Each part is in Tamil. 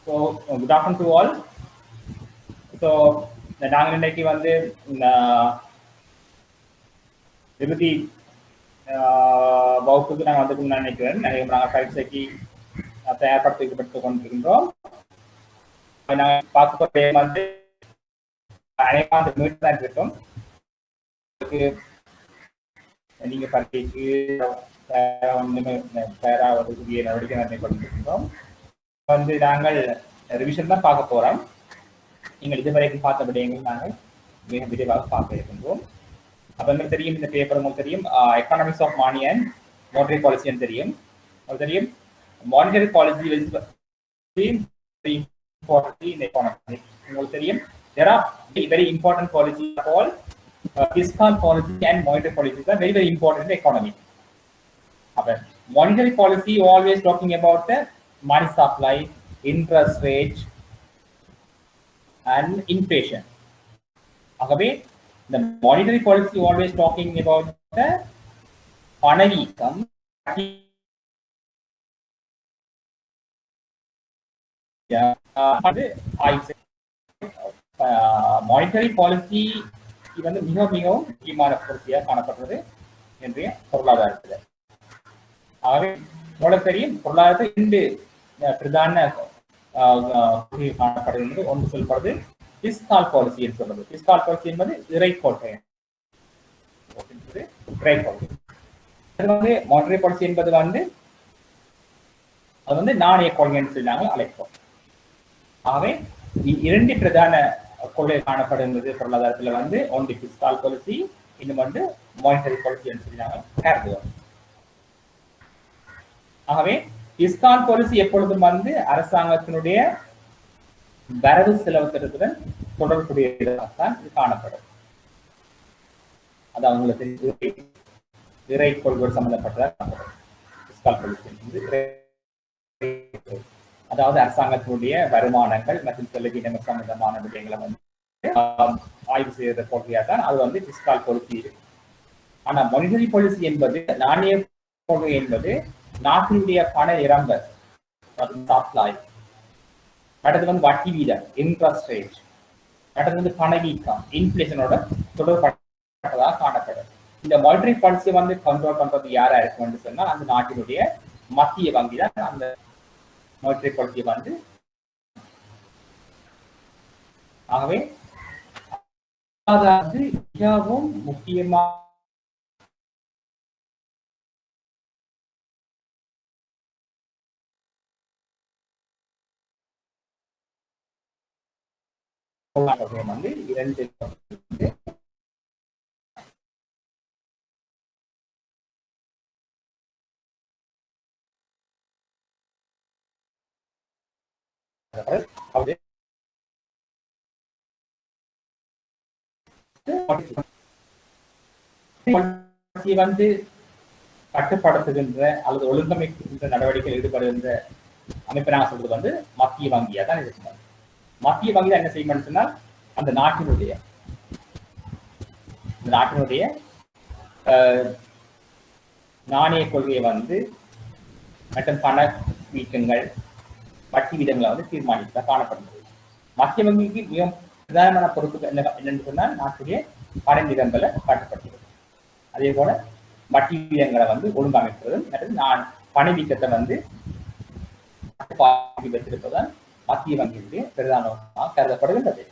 So, good afternoon to all. So, நாங்கள் இன்னைக்கு வந்து விபதி வகுப்புக்கு நாங்கள் வந்து நினைக்கிறேன். நாங்கள் பயிற்சிக்கு தயார்படுத்திக்கப்பட்டு கொண்டிருக்கின்றோம். நாங்கள் பார்க்க போகிற வந்து அனைவரும் மீட் தான் இருக்கட்டும். நீங்கள் பயிற்சிக்கு தயாராவதற்குரிய நடவடிக்கை நடைபெற்றிருக்கின்றோம். வந்து நாங்கள் ரிவிஷன் தான் பார்க்க போகிறோம். நீங்கள் இதுவரைக்கும் பார்த்த விடயங்கள் நாங்கள் மிக விரைவாக பார்க்க இருக்கின்றோம். அப்போ உங்களுக்கு தெரியும், இந்த பேப்பர் உங்களுக்கு தெரியும், economics of money and monetary பாலிசின்னு தெரியும். உங்களுக்கு தெரியும், மானிட்டரி பாலிசி in economy. உங்களுக்கு தெரியும், there are very important policies called fiscal policy and monetary policies are very important in the economy. அப்போ monetary policy always talking about the money supply, interest rate and inflation. Agave, the monetary policy always talking about the பணவீக்கம், மானிட்டரி பாலிசி வந்து மிகவும் முக்கியமான பொருத்தியாக காணப்படுறது இன்றைய பொருளாதாரத்தில். ஆகவே உங்களுக்கு தெரியும், பொருளாதாரத்தை 2 பிரதான காணப்படுகிறது. ஒன்று சொல்லப்படுது பிஸ்கால் பாலிசி என்று சொல்றது. பிஸ்கால் பாலிசி என்பது இறை கொள்கை. அது வந்து மானிட்டரி பாலிசி என்பது வந்து அது வந்து நாணய கொள்கை என்று சொல்லி நாங்கள் அழைப்போம். ஆகவே 2 பிரதான கொள்கை காணப்படுகிறது பொருளாதாரத்தில் வந்து. ஒன்று பிஸ்கால் பாலிசி, இன்னும் வந்து மானிட்டரி பாலிசி என்று சொல்லி நாங்கள் கருதுவோம். ஆகவே பிஸ்கால் பாலிசி எப்பொழுதும் வந்து அரசாங்கத்தினுடைய வரவு செலவு திட்டத்துடன் தொடர்புடையதாகத்தான் இது காணப்படும். அது அவங்களுக்கு இறை கொள்கை சம்பந்தப்பட்டதாக பிஸ்கால் பாலிசி. அதாவது அரசாங்கத்தினுடைய வருமானங்கள் மற்றும் செலவினங்கள் சம்பந்தமான விடயங்களை வந்து ஆய்வு செய்யற கொள்கையா தான் அது வந்து பிஸ்கால் பாலிசி இருக்கு. ஆனா மானிட்டரி பாலிசி என்பது, நாணய கொள்கை என்பது நாட்டினுடைய பண நிரம்பல், சப்ளை, அடுத்தது வந்து வட்டி வீதம், இன்ட்ரெஸ்ட் ரேட், அடுத்தது வந்து பணவீக்கம், இன்ஃபிளேஷனோட தொடர்பட்டதாக காணப்படும். இந்த மானிட்டரி பாலிசியை வந்து கண்ட்ரோல் பண்றது யாரா இருக்கும்னு சொன்னா அந்த நாட்டினுடைய மத்திய வங்கி தான் அந்த மானிட்டரி பாலிசியை வந்து. ஆகவே அதாவது மிகவும் முக்கியமான வந்து 2 வந்து கட்டுப்படுத்துகின்ற அல்லது ஒழுங்கமைக்கின்ற நடவடிக்கையில் ஈடுபடுகின்ற அமைப்பு நாங்கள் சொல்றது வந்து மத்திய வங்கியா தான் இருக்கு. மத்திய வங்கி தான் என்ன செய்யணும்னு சொன்னால் அந்த நாட்டினுடைய நாணய கொள்கையை வந்து மற்றும் பண வீக்கங்கள், வட்டி விதங்களை வந்து தீர்மானிக்க காணப்படுகிறது. மத்திய வங்கிக்கு மிக பிரதானமான பொறுப்பு என்னன்னு சொன்னால் நாட்டுடைய பண நிரம்பலை காட்டப்படுகிறது. அதே போல வட்டி விதங்களை வந்து ஒழுங்கமைப்பதும் மற்றும் பணவீக்கத்தை வந்து வைத்திருப்பதுதான் மத்திய வங்கியுடைய பிரதானமாக கருதப்படுகின்றது.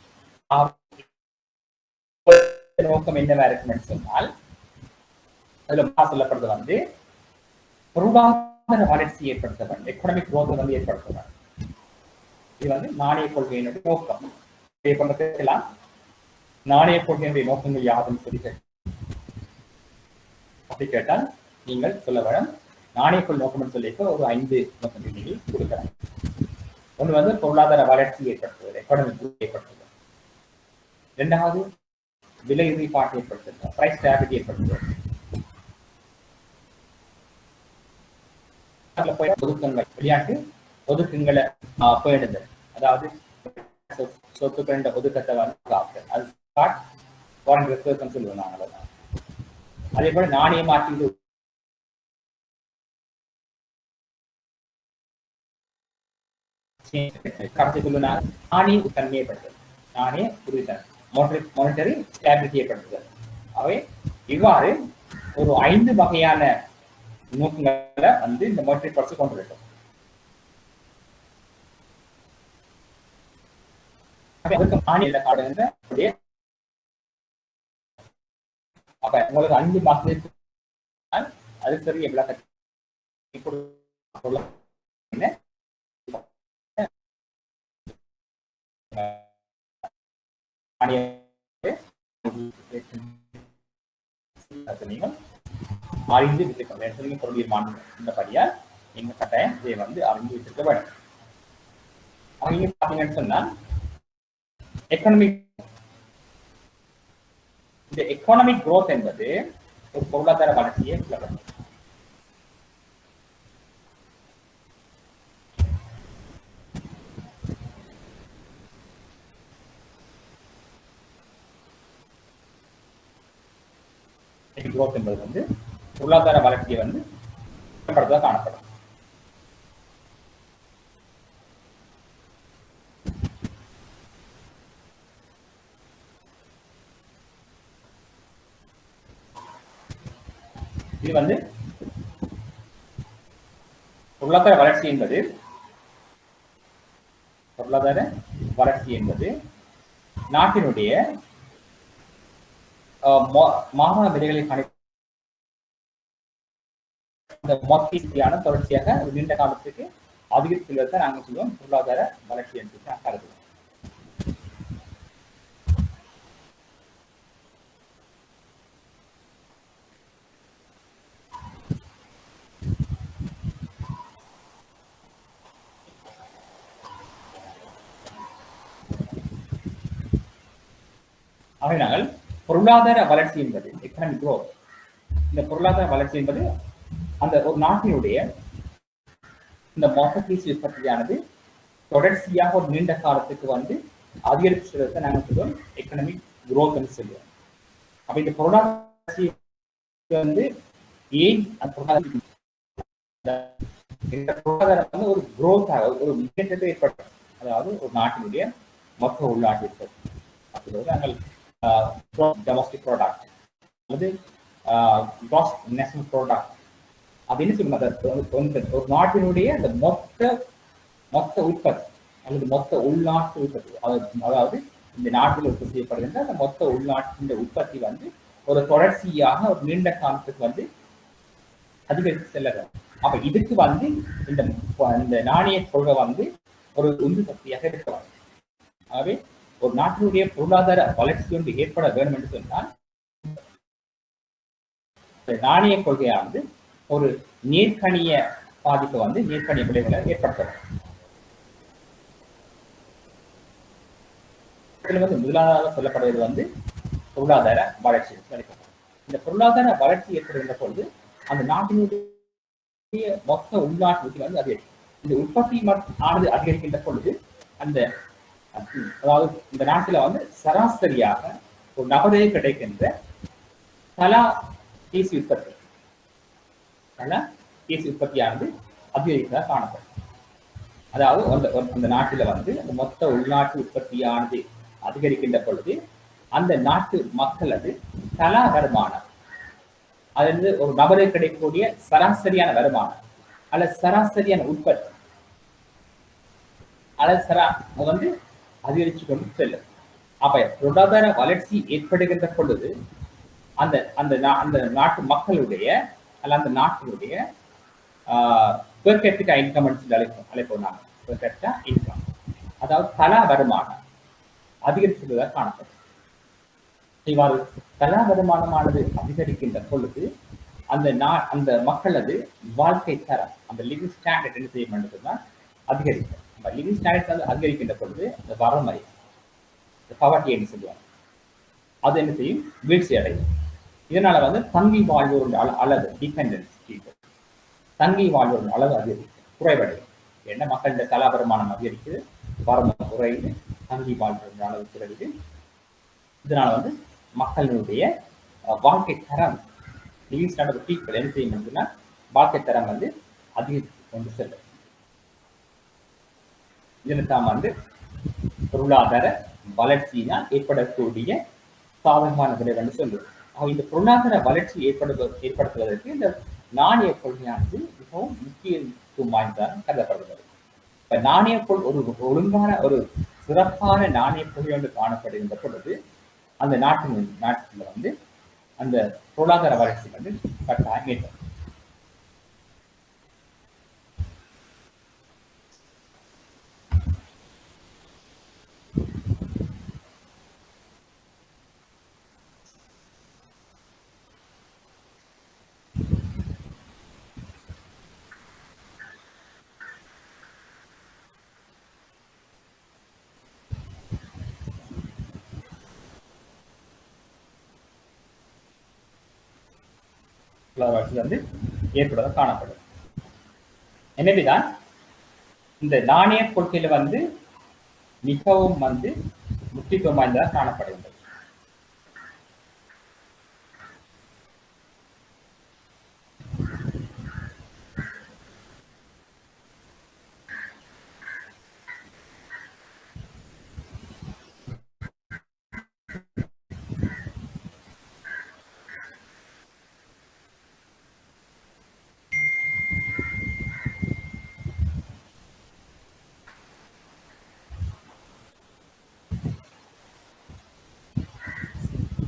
நோக்கம் என்னவா இருக்குன்னு சொன்னால் அதுல சொல்லப்படுறது வந்து பொருளாதார வளர்ச்சி ஏற்படுத்த வேண்டும், எக்கனாமிக் குரோத் வந்து ஏற்படுத்த வேண்டும். இது வந்து நாணய கொள்கையினுடைய நோக்கம். நாணய கொள்கையினுடைய நோக்கங்கள் யாருன்னு சொல்லி அப்படி கேட்டால் நீங்கள் சொல்ல வேணும். நாணய கொள்கை நோக்கம் சொல்லிக்க ஒரு 5 நோக்கங்கள் நீங்கள் கொடுக்கலாம். ஒன்று வந்து பொருளாதார வளர்ச்சி ஏற்படுத்துவது, எக்கானமிக் குரோத் ஏற்படுத்துவது. 2வது விலை உறுதிப்பாட்டை ஏற்படுத்துவது, பிரைஸ் ஸ்டேபிலிட்டி ஏற்படுத்துவது. ஒதுக்கங்கள், விளையாட்டு ஒதுக்கங்களை பேணுதல், அதாவது சொத்துக்கள் ஒதுக்கத்தை வந்து அது ஃபாரின் ரிசர்வ்ஸ் சொல்லுவோம் நாங்கள். அதே போல நாணய மாற்றீடு நாணய தன்மையப்படுத்துதல், நாணய உறுதித்தன்மை, மானிட்டரி ஸ்டேபிலிட்டியைப்படுத்துதல். அவை இவ்வாறு ஒரு 5 வகையான நோக்கங்களை வந்து இந்த மானிட்டரி பாலிசி கொண்டு இருக்கும். அதுக்கு மாநில காடுகின்ற அப்ப உங்களுக்கு 5 மாசத்துக்கு அது சரி எவ்வளவு நீங்கள் அறிந்து வைத்திருக்க பொருளியமான இந்த படியால் நீங்க கட்டாயம் இதை வந்து அறிந்து வைத்திருக்க வேண்டும். அவங்க பாத்தீங்கன்னு சொன்னா எக்கனாமிக், இந்த எக்கனாமிக் growth என்பது ஒரு பொருளாதார வளர்ச்சியை சொல்லப்படும். growth என்பது வந்து பொருளாதார வளர்ச்சியை வந்து காணப்படும். இது வந்து பொருளாதார வளர்ச்சி என்பது நாட்டினுடைய மாகாண விலைகளை மொத்தியான தொடர்ச்சியாக நீண்ட காலத்துக்கு அதிகரித்துள்ளதை நாங்கள் சொல்லுவோம் பொருளாதார வளர்ச்சி என்று கருதுவோம். ஆகையினால் பொருளாதார வளர்ச்சி என்பது எக்கனாமிக் growth, இந்த பொருளாதார வளர்ச்சி என்பது அந்த ஒரு நாட்டினுடைய இந்த மொத்த உற்பத்தியானது தொடர்ச்சியாக ஒரு நீண்ட காலத்துக்கு வந்து அதிகரித்து செல்வதை நாங்கள் சொல்லுவோம் எக்கனாமிக் growth என்று சொல்லுவோம். அப்ப இந்த பொருளாதார வளர்ச்சி வந்து ஏன் பொருளாதாரம் வந்து ஒரு growth ஒரு முன்னேற்றத்தை ஏற்படுத்தும். அதாவது ஒரு நாட்டினுடைய மொத்த உள்நாட்டு உற்பத்தி நாங்கள் domestic product அல்லது gross national product அப்படின்னு சொல்லுவாங்க. ஒரு நாட்டினுடைய அந்த மொத்த உற்பத்தி அல்லது மொத்த உள்நாட்டு உற்பத்தி, அதாவது இந்த நாட்டில் உற்பத்தி செய்யப்படுகின்ற அந்த மொத்த உள்நாட்டு உற்பத்தி வந்து ஒரு தொடர்ச்சியாக ஒரு நீண்ட காலத்துக்கு வந்து அதிகரித்து செல்ல. அப்ப இதுக்கு வந்து இந்த நாணய கொள்கை வந்து ஒரு உந்து சக்தியாக இருக்கலாம். ஆகவே ஒரு நாட்டினுடைய பொருளாதார வளர்ச்சி ஒன்று ஏற்பட வேண்டும் என்று சொன்னால் நாணய கொள்கையானது ஒரு நேர்கணிய பாதிப்பை வந்து நேர்கணிய விளைவுகளை ஏற்படுத்தலாம். வந்து முதலாவதாக சொல்லப்படுவது வந்து பொருளாதார வளர்ச்சி. இந்த பொருளாதார வளர்ச்சி ஏற்படுகின்ற பொழுது அந்த நாட்டினுடைய மொத்த உள்நாட்டு உற்பத்தி வந்து அதிகரிக்கும். இந்த உற்பத்தி ஆனது அதிகரிக்கின்ற பொழுது அந்த அதாவது இந்த நாட்டில வந்து சராசரியாக ஒரு நபரே கிடைக்கின்ற தலா தேசிய உற்பத்தியானது அதிகரிப்பதாக காணப்படும். அதாவது அந்த நாட்டில வந்து அந்த மொத்த உள்நாட்டு உற்பத்தியானது அதிகரிக்கின்ற பொழுது அந்த நாட்டு மக்களது தலா வருமானம், அது ஒரு நபரை கிடைக்கக்கூடிய சராசரியான வருமானம் அல்லது சராசரியான உற்பத்தி அல்லது வந்து அதிகரிச்சு கொண்டு செல்லும். அப்ப பொருளாதார வளர்ச்சி ஏற்படுகின்ற பொழுது அந்த நாட்டு மக்களுடைய அல்ல அந்த நாட்டினுடைய பெர் கேபிட்டா இன்கம் அழைப்போம் நாங்கள். பெர் கேபிட்டா இன்கம் அதாவது தலா வருமானம் அதிகரிச்சுள்ளதாக காணப்படும். இவ்வாறு தலா வருமானமானது அதிகரிக்கின்ற பொழுது அந்த மக்களது வாழ்க்கை தரம், அந்த லிவிங் ஸ்டாண்டர்ட் என்ன செய்ய வேண்டியதுன்னா அதிகரிக்கும். லிவிங் ஸ்டாண்டர்ட் அதிகரிக்கின்ற பொழுது அந்த வறுமை, பவர்ட்டி என்று சொல்லுவாங்க, அது என்ன செய்யும்? வீழ்ச்சி அடையும். இதனால வந்து தங்கி வாழ்வோருடைய அளவு டிபெண்டன்ஸ் தங்கி வாழ்வோருடைய அளவு அதிகரிக்கும், குறைவடையும். என்ன மக்களுடைய தலா வருமானம் அதிகரிக்குது, வறுமை குறையுது, தங்கி வாழ்வோருடைய அளவு குறையுது. இதனால வந்து மக்களுடைய வாழ்க்கை தரம் லிவிங் ஸ்டாண்டர்ட் பீப்புள் என்ன செய்யும் அப்படின்னா வாழ்க்கை தரம் வந்து அதிகரித்து கொண்டு செல்லும். இதுல தான் வந்து பொருளாதார வளர்ச்சியினால் ஏற்படக்கூடிய சாதகமான விளைவுன்னு சொல்லுவோம். இந்த பொருளாதார வளர்ச்சி ஏற்படுத்துவதற்கு இந்த நாணய கொள்கையானது மிகவும் முக்கியத்துவம் வாய்ந்ததாக கருதப்படுகிறது. இப்ப நாணய ஒரு ஒழுங்கான ஒரு சிறப்பான நாணய கொள்கை ஒன்று காணப்படுகின்ற பொழுது அந்த நாட்டில் வந்து அந்த பொருளாதார வளர்ச்சி வந்து கட்டாயம் ஏற்படும். வளர்ச்சி வந்து ஏற்படுவதாக காணப்படும். எனவேதான் இந்த நாணய கொள்கையில வந்து மிகவும் வந்து முக்கியத்துவம் வாய்ந்ததாக காணப்படுகின்றது.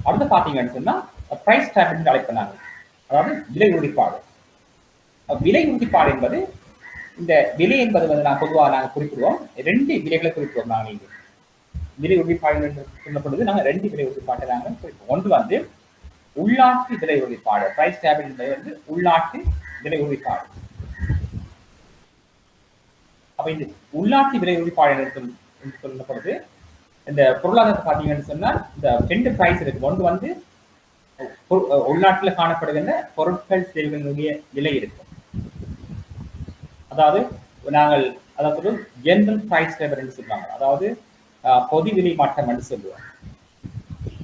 அடுத்து பாத்தீங்கன்னு சொன்னா பிரைஸ் ஸ்டாபிலிட்டி அழைப்பனாங்க, அதாவது விலை உறுதிப்பாடு. விலை உறுதிப்பாடு என்பது இந்த விலை என்பது வந்து நாங்கள் குறிப்பிடுவோம், ரெண்டு விலைகளை குறிப்பிடுவோம். நாங்கள் இங்கே விலை உறுதிப்பாடு சொன்ன பொழுது நாங்கள் ரெண்டு விலை உறுதிப்பாட்டை நாங்கள் குறிப்பிடுவோம். ஒன்று வந்து உள்நாட்டு விலை உறுதிப்பாடு, பிரைஸ் ஸ்டாபிலிட்டி என்பது வந்து உள்நாட்டு விலை உறுதிப்பாடு. அப்ப இந்த உள்நாட்டு விலை உறுதிப்பாடு என்று சொன்ன பொழுது இந்த பொருளாதாரத்தை பார்த்தீங்கன்னு சொன்னால் இந்த ரெண்டு பிரைஸ் இருக்கு. ஒன்று வந்து உள்நாட்டில் காணப்படுகின்ற பொருட்கள் சேவைகளுடைய விலை இருக்கும், அதாவது நாங்கள் அதாவது ஜெனரல் பிரைஸ் லெவல் என்று சொல்லுவாங்க, அதாவது பொது விலை மட்டம் என்று சொல்லுவோம்,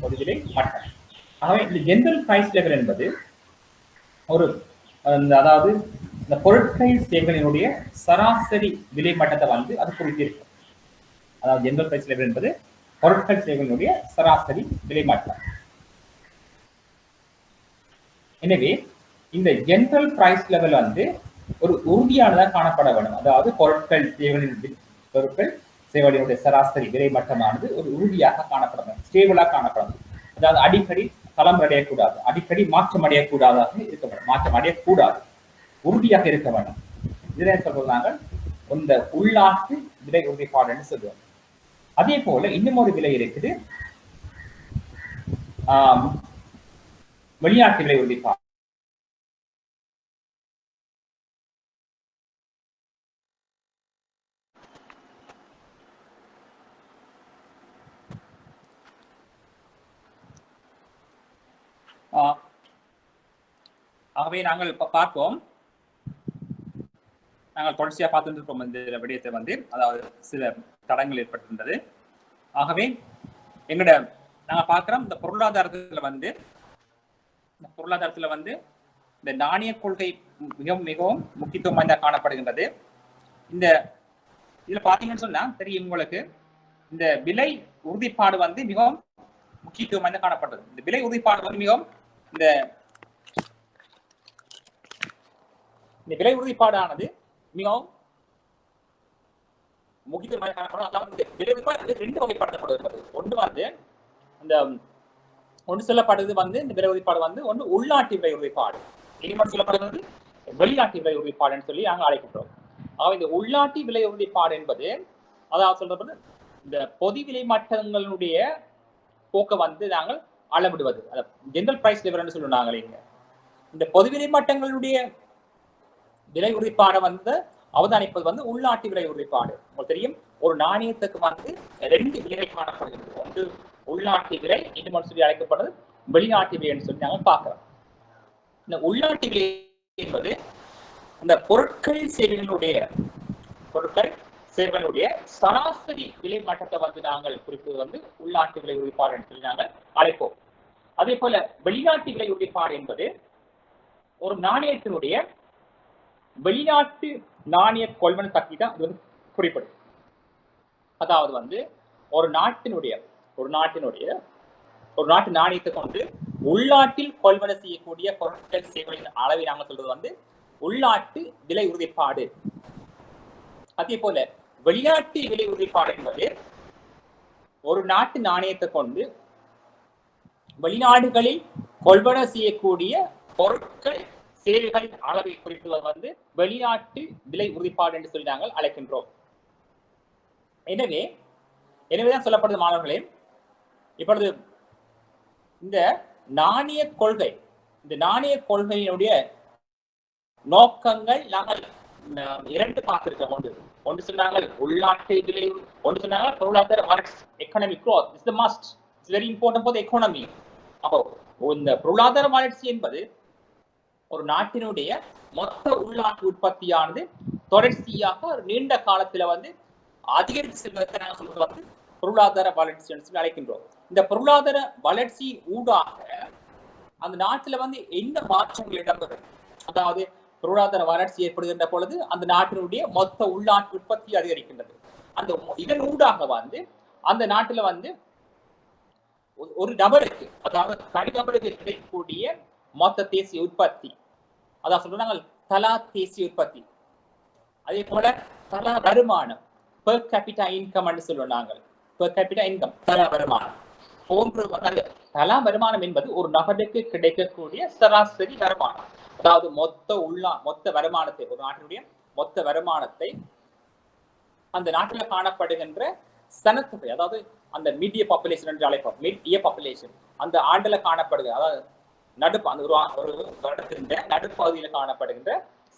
பொது விலை மட்டம். ஆகவே இந்த ஜெனரல் பிரைஸ் லெவல் என்பது ஒரு அதாவது இந்த பொருட்கள் சேவைகளினுடைய சராசரி விலை மட்டத்தை வந்து அது குறித்திருக்கும். அதாவது ஜெனரல் பிரைஸ் லெவல் என்பது பொருட்கள் சேவைகளுடைய சராசரி விலை மட்டம். எனவே இந்த ஜெனரல் பிரைஸ் லெவல் வந்து ஒரு உறுதியானதாக காணப்பட வேண்டும். அதாவது பொருட்கள் சேவைகளுடைய சராசரி விலை மட்டமானது ஒரு உறுதியாக காணப்பட வேண்டும், ஸ்டேபிளாக காணப்படும். அதாவது அடிக்கடி களம் அடையக்கூடாது, அடிக்கடி மாற்றம் அடையக்கூடாதாக இருக்க வேண்டும், மாற்றம் அடையக்கூடாது, உறுதியாக இருக்க வேண்டும். இதை சொல்றாங்க இந்த உள்நாட்டு விலை உறுதிப்பாடுன்னு சொல்லுவாங்க. அதே போல இன்னும் ஒரு விலை இருக்குது, வெளிநாட்டு விலை உறுதிப்பாடு. ஆகவே நாங்கள் பார்ப்போம், நாங்கள் தொடர்ச்சியா பார்த்துட்டு இருக்கோம் இந்த விடயத்தை வந்து, அதாவது சில தடங்கள் ஏற்பட்டிருந்தது. ஆகவே எங்களோட நாங்கள் பார்க்கிறோம் இந்த பொருளாதாரத்துல வந்து இந்த நாணய கொள்கை மிகவும் முக்கியத்துவம் வாய்ந்த காணப்படுகின்றது. இந்த இதுல பாத்தீங்கன்னு சொன்னா தெரியும் உங்களுக்கு, இந்த விலை உறுதிப்பாடு வந்து மிகவும் முக்கியத்துவம் வாய்ந்த காணப்படுறது. இந்த விலை உறுதிப்பாடு வந்து மிகவும் இந்த விலை உறுதிப்பாடானது மிகவும் முக்கியத்துவம் காணப்படும். அதாவது விலை உறுதிப்பாடு ரெண்டு வகைப்படுத்தப்படுகிறது. ஒன்று வந்து இந்த ஒன்று சொல்லப்படுறது வந்து இந்த விலை உறுதிப்பாடு வந்து ஒன்று உள்நாட்டு விலை உறுதிப்பாடு, இன்னொன்று சொல்லப்படுறது வெளிநாட்டு விலை உறுதிப்பாடுன்னு சொல்லி நாங்கள் அழைக்கின்றோம். ஆக இந்த உள்நாட்டு விலை உறுதிப்பாடு என்பது அதாவது சொல்றது இந்த பொது விலை மட்டங்களுடைய போக்க வந்து நாங்கள் அளவிடுவது, ஜெனரல் பிரைஸ் லெவல்னு சொல்லுவோம் நாங்கள். இங்க இந்த பொது விலை மட்டங்களுடைய விலை உறுதிப்பாடை வந்து அவதானிப்பது வந்து உள்நாட்டு விலை உறுதிப்பாடு. உங்களுக்கு தெரியும், ஒரு நாணயத்துக்கு வந்து ரெண்டு விலை காணப்படுகிறது, ஒன்று உள்நாட்டு விலை, இன்னும் சொல்லி அழைக்கப்படுறது வெளிநாட்டு விலைன்னு சொல்லி நாங்கள் பார்க்கிறோம். இந்த உள்நாட்டு விலை என்பது இந்த பொருட்கள் சேவைகளுடைய சராசரி விலை மட்டத்தை வந்து நாங்கள் குறிப்பது வந்து உள்நாட்டு விலை உறுதிப்பாடு சொல்லி நாங்கள் அழைப்போம். அதே போல வெளிநாட்டு விலை உறுதிப்பாடு என்பது ஒரு நாணயத்தினுடைய வெளிநாட்டு நாணய கொள்வன சக்தி தான் அது வந்து குறிப்பிடும். அதாவது வந்து ஒரு நாட்டு நாணயத்தை கொண்டு உள்நாட்டில் கொள்வனை செய்யக்கூடிய பொருட்கள் சேவைகளின் அளவை நாங்கள் சொல்றது வந்து உள்நாட்டு விலை உறுதிப்பாடு. அதே போல வெளிநாட்டு விலை உறுதிப்பாடு என்பது ஒரு நாட்டு நாணயத்தை கொண்டு வெளிநாடுகளில் கொள்வனை செய்யக்கூடிய பொருட்கள் சேவைகளின் அளவை குறிப்பது வந்து வெளிநாட்டு விலை உறுதிப்பாடு என்று சொல்லி நாங்கள் அழைக்கின்றோம். எனவேதான் சொல்லப்படுது மாணவர்களே, இப்பொழுது இந்த நாணய கொள்கையினுடைய நோக்கங்கள் நாங்கள் இரண்டு பார்த்திருக்கோம். ஒன்று சொன்னாங்கள் உள்நாட்டு விலை, ஒன்று சொன்னாங்க பொருளாதார வளர்ச்சி, economic growth is the must, it's very important for the economy. அப்போ இந்த பொருளாதார வளர்ச்சி என்பது ஒரு நாட்டினுடைய மொத்த உள்நாட்டு உற்பத்தியானது தொடர்ச்சியாக ஒரு நீண்ட காலத்துல வந்து அதிகரித்து செல்வதை நாங்கள் சொல்றது வந்து பொருளாதார வளர்ச்சி என்று அழைக்கின்றோம். இந்த பொருளாதார வளர்ச்சி ஊடாக அந்த நாட்டுல வந்து எந்த மாற்றங்கள் இடம்பெறும், அதாவது பொருளாதார வளர்ச்சி ஏற்படுகின்ற பொழுது அந்த நாட்டினுடைய மொத்த உள்நாட்டு உற்பத்தி அதிகரிக்கின்றது. அந்த இதன் ஊடாக வந்து அந்த நாட்டுல வந்து ஒரு நபருக்கு, அதாவது தனிநபருக்கு கிடைக்கக்கூடிய மொத்த தேசிய உற்பத்தி, அதான் சொல்றாங்க தலா தேசிய உற்பத்தி, அதே போல தலா வருமானம், per capita income என்று சொல்லுவாங்க. per capita income, தலா வருமானம் போன்ற தலா வருமானம் என்பது ஒரு நபருக்கு கிடைக்கக்கூடிய சராசரி வருமானம். அதாவது மொத்த வருமானத்தை, ஒரு நாட்டினுடைய மொத்த வருமானத்தை அந்த நாட்டில் காணப்படுகின்ற சனத்தொகை, அதாவது அந்த மீடிய பாப்புலேஷன் என்று அழைப்போம், மீடிய பாப்புலேஷன் அந்த ஆண்டுல காணப்படுகிற, அதாவது அந்த ஒரு வருடத்தின் நடுப்பகுதியில் காணப்படுகின்ற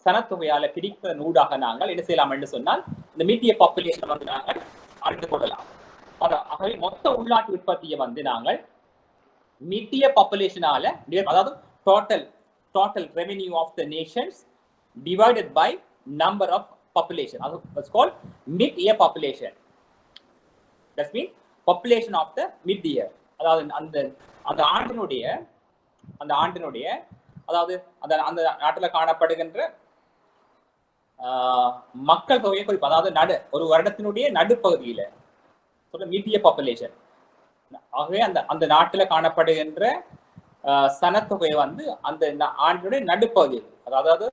சனத்தொகையால பிரிப்பதன் ஊடாக நாங்கள் என்ன செய்யலாம் என்று சொன்னால் இந்த மீடிய பாப்புலேஷன் வந்து நாங்கள் அறிந்து கொள்ளலாம். ஆகவே மொத்த உள்நாட்டு உற்பத்தியை வந்து நாங்கள் மீடிய பாப்புலேஷனால, அதாவது total revenue of the nations divided by number of population, that's called mid-year population. That means population of the mid-year, அதாவது அந்த ஆண்டினுடைய அதாவது அந்த நாட்டில் காணப்படுகின்ற மக்கள் தொகையை குறிப்பு, அதாவது ஒரு வருடத்தினுடைய நடுப்பகுதியில சொல்ற மீடிய பாப்புலேஷன். ஆகவே அந்த நாட்டில் காணப்படுகின்ற சனத்தொகையை வந்து அந்த ஆண்டினுடைய நடுப்பகுதி, அதாவது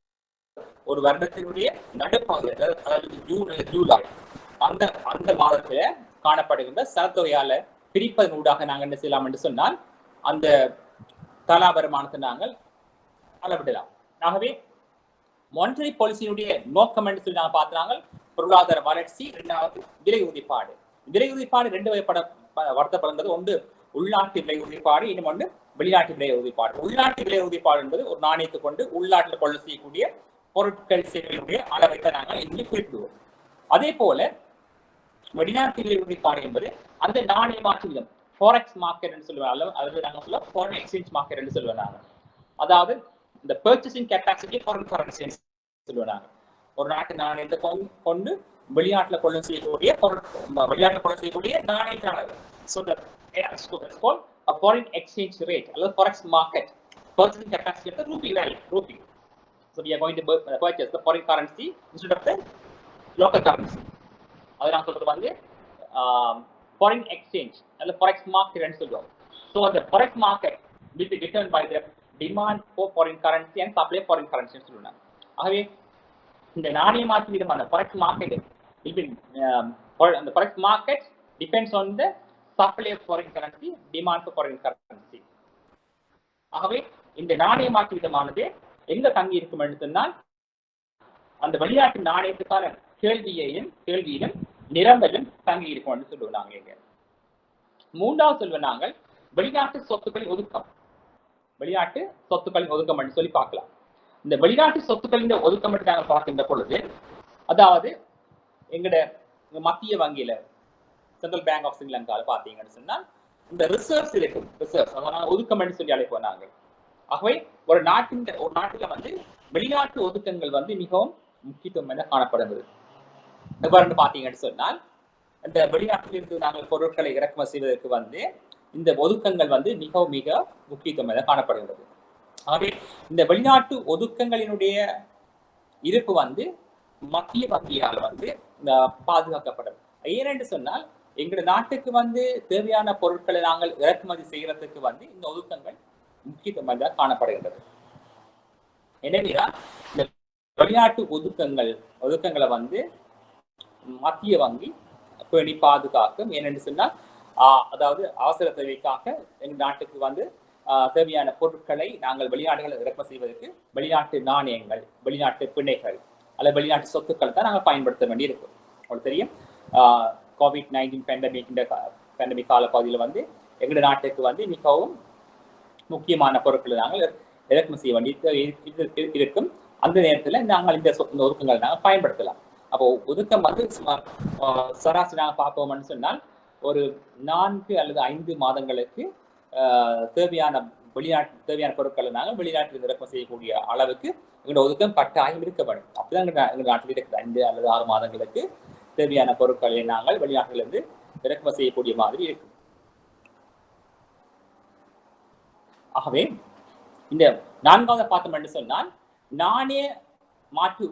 ஒரு வருடத்தினுடைய நடுப்பகுதி, அதாவது ஜூலை அந்த மாதத்துல காணப்படுகின்ற சனத்தொகையால பிரிப்பதன் ஊடாக நாங்கள் என்ன செய்யலாம் என்று சொன்னால் அந்த தலா வருமானத்தை நாங்கள் அளவிடலாம். ஆகவே மானிட்டரி பாலிசியினுடைய நோக்கம் என்று சொல்லி நாங்கள் பார்த்தாங்க பொருளாதார வளர்ச்சி, இரண்டாவது விலை உறுதிப்பாடு. விலை உறுதிப்பாடு ரெண்டு வருத்தப்படுகிறது. ஒன்று உள்நாட்டு விலை உறுதிப்பாடு, இன்னும் ஒன்று வெளிநாட்டு விலை உறுதிப்பாடு. உள்நாட்டு விலை உறுதிப்பாடு என்பது ஒரு நாணயத்தை கொண்டு உள்நாட்டில் கொள்ள செய்யக்கூடிய பொருட்கள் சேவைகளுடைய அளவை நாங்கள் இங்கே குறிப்பிடுவோம். அதே போல வெளிநாட்டு விலை உறுதிப்பாடு என்பது அந்த நாணய மாற்று விதம், ஃபாரெக்ஸ் மார்க்கெட் என்று சொல்லுவாங்க, அல்லது நாங்கள் சொல்ல ஃபாரின் எக்ஸ்சேஞ்ச் மார்க்கெட் என்று சொல்லுவாங்க. அதாவது இந்த பர்ச்சேசிங் கெப்பாசிட்டி ஃபாரின் கரன்சி சொல்லுவாங்க. ஒரு நாட்டு நாணயத்தை கொண்டு வெளிநாட்டில் கொள்ள செய்யக்கூடிய நாணயத்தின் அளவு. So that's called a foreign exchange rate, அல்லது forex market. Purchasing capacity of the rupee. So we are going to purchase the foreign currency instead of the local currency. அது நான் சொல்றது வந்து foreign exchange அல்லது forex market என்று சொல்லுவோம். So the forex market will be determined by the demand for foreign currency and supply of foreign currency என்று சொல்லுவாங்க. ஆகவே இந்த நாணய மாற்று விதமான forex market will be the forex market depends on the supply of foreign currency, demand for foreign currency. ஆகவே இந்த நாணய மாற்று விதமானது எங்க தங்கி இருக்கும் என்று சொன்னால் அந்த வெளிநாட்டு நாணயத்துக்கான கேள்வியிலும் நிரம்பலும் தங்கி இருக்கும் என்று சொல்லுவோம் நாங்கள். மூன்றாவது சொல்லுவோம் நாங்கள் வெளிநாட்டு சொத்துக்களின் ஒதுக்கம். வெளிநாட்டு சொத்துக்களின் ஒதுக்கம் என்று சொல்லி பார்க்கலாம். இந்த வெளிநாட்டு சொத்துக்களின் ஒதுக்கம் என்று நாங்கள் பார்க்கின்ற பொழுது, அதாவது எங்கட மத்திய வங்கியில சென்ட்ரல் பேங்க் ஆஃப் ஸ்ரீலங்கால பாத்தீங்கன்னு சொன்னால் இந்த ரிசர்வ்ஸ் இருக்கும், ரிசர்வ்ஸ் ஒதுக்கம் என்று சொல்லி அழைப்போம் நாங்கள். ஆகவே ஒரு நாட்டுல வந்து வெளிநாட்டு ஒதுக்கங்கள் வந்து மிகவும் முக்கியத்துவம் என காணப்படுகிறது. எவ்வாறு பாத்தீங்கன்னு சொன்னால் இந்த வெளிநாட்டிலிருந்து நாங்கள் பொருட்களை இறக்குமதி செய்வதற்கு வந்து இந்த ஒதுக்கங்கள் வந்து மிக முக்கியத்துவம் என காணப்படுகிறது. ஆகவே இந்த வெளிநாட்டு ஒதுக்கங்களினுடைய இருப்பு வந்து மத்திய வங்கியால் வந்து பாதுகாக்கப்படும். ஏனென்று சொன்னால் எங்களுடைய நாட்டுக்கு வந்து தேவையான பொருட்களை நாங்கள் இறக்குமதி செய்யறதுக்கு வந்து இந்த ஒதுக்கங்கள் முக்கியத்துவமாக காணப்படுகின்றது. எனவேதான் இந்த வெளிநாட்டு ஒதுக்கங்களை வந்து மத்திய வங்கி பேணி பாதுகாக்கும். ஏனென்று சொன்னால் அதாவது அவசர தேவைக்காக எங்கள் நாட்டுக்கு வந்து தேவையான பொருட்களை நாங்கள் வெளிநாடுகளை இறக்குமதி செய்வதற்கு வெளிநாட்டு நாணயங்கள், வெளிநாட்டு பிணைகள் அல்லது வெளிநாட்டு சொத்துக்கள் தான் நாங்கள் பயன்படுத்த வேண்டியிருக்கும். உங்களுக்கு தெரியும், COVID-19 பேண்டமிக் காலப்பகுதியில் வந்து எங்களுடைய நாட்டுக்கு வந்து மிகவும் முக்கியமான பொருட்களை நாங்கள் இறக்குமதி செய்ய வேண்டிய இருக்கும். அந்த நேரத்தில் நாங்கள் இந்த ஒதுக்கங்களை நாங்கள் பயன்படுத்தலாம். அப்போ ஒதுக்கம் வந்து சராசரி நாங்கள் பார்ப்போம்னு சொன்னால் ஒரு 4 அல்லது 5 மாதங்களுக்கு தேவையான பொருட்களை நாங்கள் வெளிநாட்டில் இறக்குமதி செய்யக்கூடிய அளவுக்கு எங்களோட ஒதுக்கம் கட்டாயம் இருக்க வேண்டும். அப்படிதான் எங்கள் நாட்டில் இருக்கிற 5 அல்லது 6 மாதங்களுக்கு தேவையான பொருட்களை நாங்கள் வெளிநாட்டிலிருந்து இறக்குமதி செய்யக்கூடிய மாதிரி இருக்கு. ஆகவே இந்த 4வது பார்த்தோம் என்று சொன்னால் நாணய மாற்று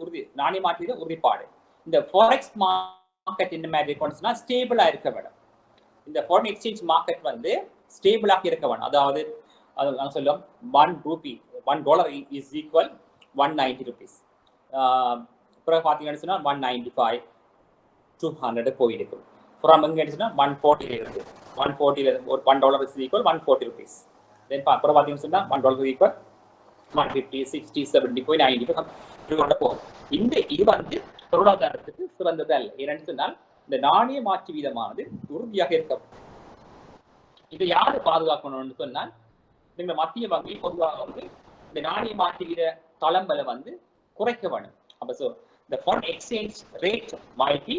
உறுதிப்பாடு. இந்த ஃபாரெக்ஸ் மார்க்கெட் என்ன மாதிரி இருக்கும்னு சொன்னா ஸ்டேபிளா இருக்க வேண்டும். இந்த ஃபாரின் எக்ஸ்சேஞ்ச் மார்க்கெட் வந்து ஸ்டேபிளாக இருக்க வேண்டும். அதாவது நாங்கள் சொல்லுவோம் $1 இஸ் ஈக்குவல் 190 rupees. பிறகு பார்த்தீங்கன்னு சொன்னா 195, 200 போயிருக்கும். அப்புறம் எங்க சொன்னா 140 இருக்கு. 140 ஒரு $1 இஸ் ஈக்குவல் 140 rupees. தென் அப்புறம் பார்த்தீங்கன்னு சொன்னா $1 ஈக்குவல் 150, 60, 70 போய் 90 போகும். இது வந்து பொருளாதாரத்துக்கு சிறந்தது அல்ல. ஏன்னு சொன்னால் இந்த நாணய மாற்று வீதமானது உறுதியாக இருக்க. இதை யாரு பாதுகாக்கணும்னு சொன்னால் இந்த மத்திய வங்கி பொதுவாக வந்து இந்த நாணய மாற்று வீத தளம்பலை வந்து குறைக்க வேணும். அப்ப இந்த ஃபாரின் எக்ஸ்சேஞ்ச் ரேட் மாற்றி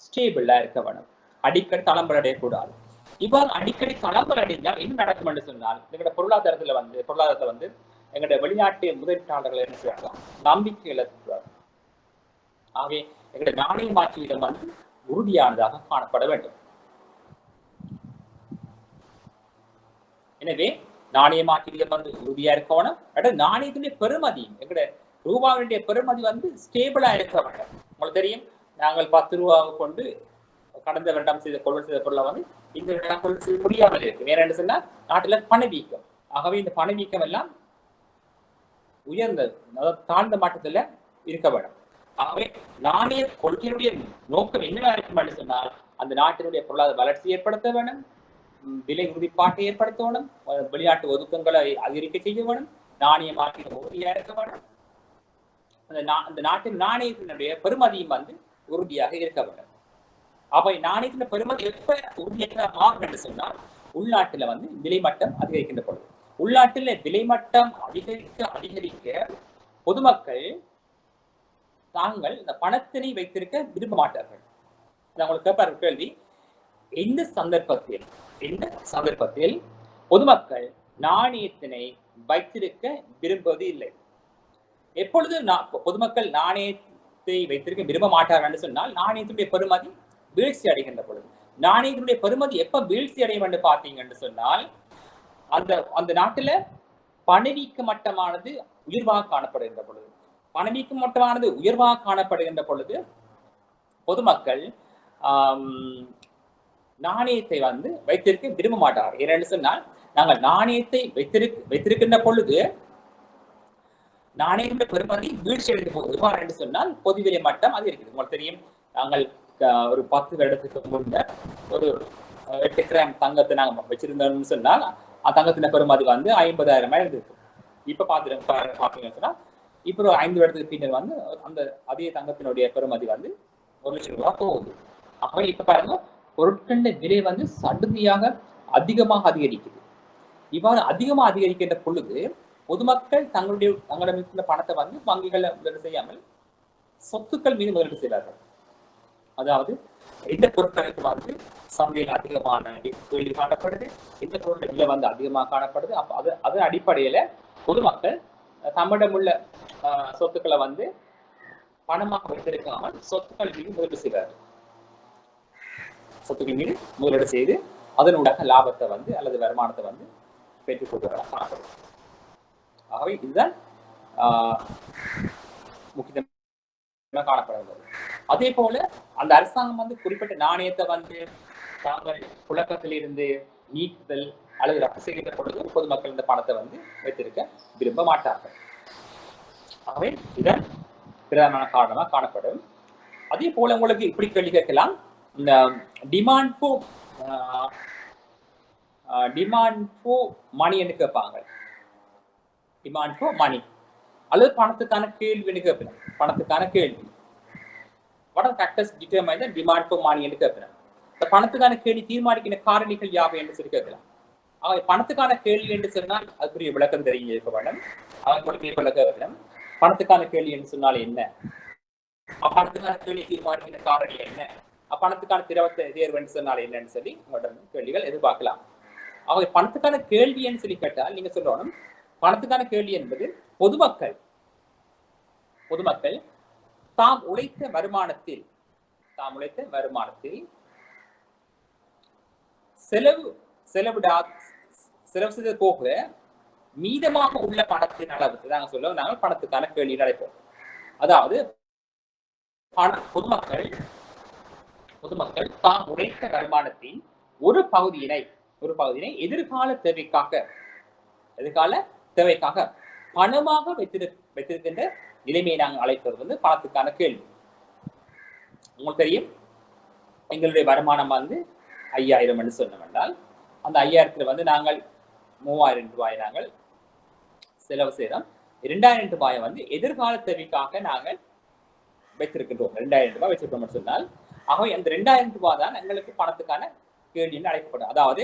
ஸ்டேபிளா இருக்க வேணும். அடிக்கடி தளம்பல் அடையக்கூடாது. இவ்வாறு அடிக்கடி தளம்பல் அடைந்தால் என்ன நடக்கும் என்று சொன்னால் எங்களோட பொருளாதாரத்தை வந்து எங்களுடைய வெளிநாட்டு முதலீட்டாளர்கள் என்ன செய்யலாம், நம்பிக்கை இழக்கிறார். ஆகவே எங்களுடைய நாணய மாற்று வீதம் வந்து உறுதியானதாக காணப்பட வேண்டும். எனவே நாணய மாற்று வீதம் வந்து உறுதியா இருக்கணும். நாணயத்துடைய பெறுமதி, எங்களுடைய ரூபாவுடைய பெறுமதி வந்து ஸ்டேபிளா இருக்க வேண்டும். உங்களுக்கு தெரியும், நாங்கள் 10 ரூபாவை கொண்டு கடந்த வருடம் கொள்வன் செய்த பொருளை வந்து இந்த வருடம் கொள்வன் செய்ய முடியாமல் இருக்கு. வேற என்ன சொன்னா நாட்டில் பணவீக்கம். ஆகவே இந்த பணவீக்கம் எல்லாம் உயர்ந்த, அதாவது தாழ்ந்த மட்டத்துல இருக்க வேண்டும். ஆகவே நாணய கொள்கையினுடைய நோக்கம் என்னவா இருக்கும் சொன்னால் அந்த நாட்டினுடைய பொருளாதார வளர்ச்சி ஏற்படுத்த வேண்டும், விலை உறுதிப்பாட்டை ஏற்படுத்த வேண்டும், வெளிநாட்டு ஒதுக்கங்களை அதிகரிக்க செய்ய வேண்டும், நாணய மாற்று உறுதியா இருக்க வேண்டும், அந்த நாட்டின் நாணயத்தினுடைய பெறுமதியும் வந்து உறுதியாக இருக்க வேண்டும். அப்ப நாணயத்தின் பெறுமதி எப்ப உறுதியாக மாறும் என்று சொன்னால் உள்நாட்டுல வந்து விலைமட்டம் அதிகரிக்கின்ற பொழுது. உள்நாட்டில் விலைமட்டம் அதிகரிக்க பொதுமக்கள் தாங்கள் இந்த பணத்தினை வைத்திருக்க விரும்ப மாட்டார்கள். உங்களுக்கு கேட்பார் கேள்வி, எந்த சந்தர்ப்பத்தில் பொதுமக்கள் நாணயத்தினை வைத்திருக்க விரும்புவது இல்லை? எப்பொழுது பொதுமக்கள் நாணயத்தை வைத்திருக்க விரும்ப மாட்டார்கள் சொன்னால் நாணயத்தினுடைய பெறுமதி வீழ்ச்சி அடைகின்ற பொழுது. நாணயத்தினுடைய பெறுமதி எப்ப வீழ்ச்சி அடையும் என்று பார்த்தீங்கன்னு சொன்னால் அந்த நாட்டுல பணவீக்க மட்டமானது உயர்வாக காணப்படுகின்ற பொழுது. பணவீக்க மட்டமானது உயர்வாக காணப்படுகின்ற பொழுது பொதுமக்கள் நாணயத்தை வந்து வைத்திருக்க விரும்ப மாட்டார்கள். ஏனென்று சொன்னால் நாங்கள் நாணயத்தை வைத்திருக்கின்ற பொழுது நாணயத்தின் பெறுமதி வீழ்ச்சி அடைந்து போகுது. என்று சொன்னால் பொது விலை மட்டம் அது இருக்குது. உங்களுக்கு தெரியும், நாங்கள் ஒரு 10 வருடத்துக்கு முன்னர் ஒரு 8 கிராம் தங்கத்தை நாங்கள் வச்சிருந்தோம்னு சொன்னால் தங்கத்தின பெறுமதி வந்து 50,000 இருந்திருக்கு. இப்ப பாத்தீங்கன்னு சொன்னா இப்ப ஒரு 5 வருடத்துக்கு பின்னர் வந்து அதே தங்கத்தினுடைய பெறுமதி வந்து 1 லட்சம் ரூபாய் போகுது. ஆகவே இப்ப பாருங்க, பொருட்களின் விலை வந்து சடுதியாக அதிகமாக அதிகரிக்குது. இவ்வாறு அதிகமாக அதிகரிக்கின்ற பொழுது பொதுமக்கள் தங்களிடம் பணத்தை வந்து வங்கிகள் முதலீடு செய்யாமல் சொத்துக்கள் மீது முதலீடு செய்கிறார்கள். அதாவது எந்த பொருட்களுக்கு வந்து சந்தையில் அதிகமான கேள்வி காணப்படுது, எந்த பொருட்கள் விலை வந்து அதிகமாக காணப்படுது, அப்ப அதன் அடிப்படையில பொதுமக்கள் தம்மிடம் உள்ள சொத்துக்களை வந்து பணமாக வைத்திருக்காமல் சொத்துக்கள் மீது முதலீடு செய்கிறார்கள். சொத்துக்கள் மீது முதலீடு செய்து அதனுடைய லாபத்தை வந்து அல்லது வருமானத்தை வந்து பெற்றுக் கொள்வதாக காணப்படும். ஆகவே இதுதான் முக்கியமாக காணப்படுகிறது. அதே போல அந்த அரசாங்கம் வந்து குறிப்பிட்ட நாணயத்தை வந்து தாங்கள் புழக்கத்தில் இருந்து நீக்குதல் அல்லது ரத்து செய்கிற பொழுது பொதுமக்கள் இந்த பணத்தை வந்து வைத்திருக்க விரும்ப மாட்டார்கள். ஆகவே இதன் பிரதான காரணமாக காணப்படும். அதே போல உங்களுக்கு இப்படி கேள்வி கேட்கலாம், இந்த டிமாண்ட் ஃபார் மணி என்று கேட்பாங்க. டிமாண்ட் ஃபார் மணி அல்லது பணத்துக்கான கேள்வின்னு கேட்பேன். பணத்துக்கான கேள்வி. What are factors determine the demand for money என்று கேட்பேன். இந்த பணத்துக்கான கேள்வி தீர்மானிக்கிற காரணிகள் யாவை என்று சொல்லி கேட்கலாம். ஆக பணத்துக்கான கேள்வி என்று சொன்னால் அதுக்குரிய விளக்கம் தெரிஞ்சிருக்க வேண்டும். விளக்கம் பணத்துக்கான கேள்வி என்று சொன்னால் என்ன, பணத்துக்கான கேள்வி தீர்மானிக்கிற காரணி என்ன, பணத்துக்கான திரவத்தை தேர்வு என்று சொன்னால் என்னன்னு சொல்லி கேள்விகள் எதிர்பார்க்கலாம். ஆக பணத்துக்கான கேள்வி என்று சொல்லி கேட்டால் நீங்க சொல்லணும், பணத்துக்கான கேள்வி என்பது பொதுமக்கள் தாம் உழைத்த வருமானத்தில் செலவு செய்த போக மீதமாக உள்ள பணத்தின் அளவுக்கு நாங்கள் சொல்லுவோம், நாங்கள் பணத்துக்கான கேள்வி அழைப்போம். அதாவது பொதுமக்கள் தாம் உழைத்த வருமானத்தின் ஒரு பகுதியினை எதிர்கால தேவைக்காக பணமாக வைத்திருக்கின்ற நிலைமையை நாங்கள் அழைப்பது வந்து பணத்துக்கான கேள்வி. உங்களுக்கு தெரியும், எங்களுடைய வருமானம் வந்து 5000 என்று சொன்னோம்னால் அந்த 5000 வந்து நாங்கள் 3000 ரூபாய் நாங்கள் செலவு செய்யறோம். 2000 ரூபாயை வந்து எதிர்கால தேவைக்காக நாங்கள் வைத்திருக்கின்றோம். 2000 ரூபாய் வச்சிருக்கோம் சொன்னால், ஆகவே அந்த 2000 ரூபாய் தான் எங்களுக்கு பணத்துக்கான கேள்வி என்று அழைக்கப்படும். அதாவது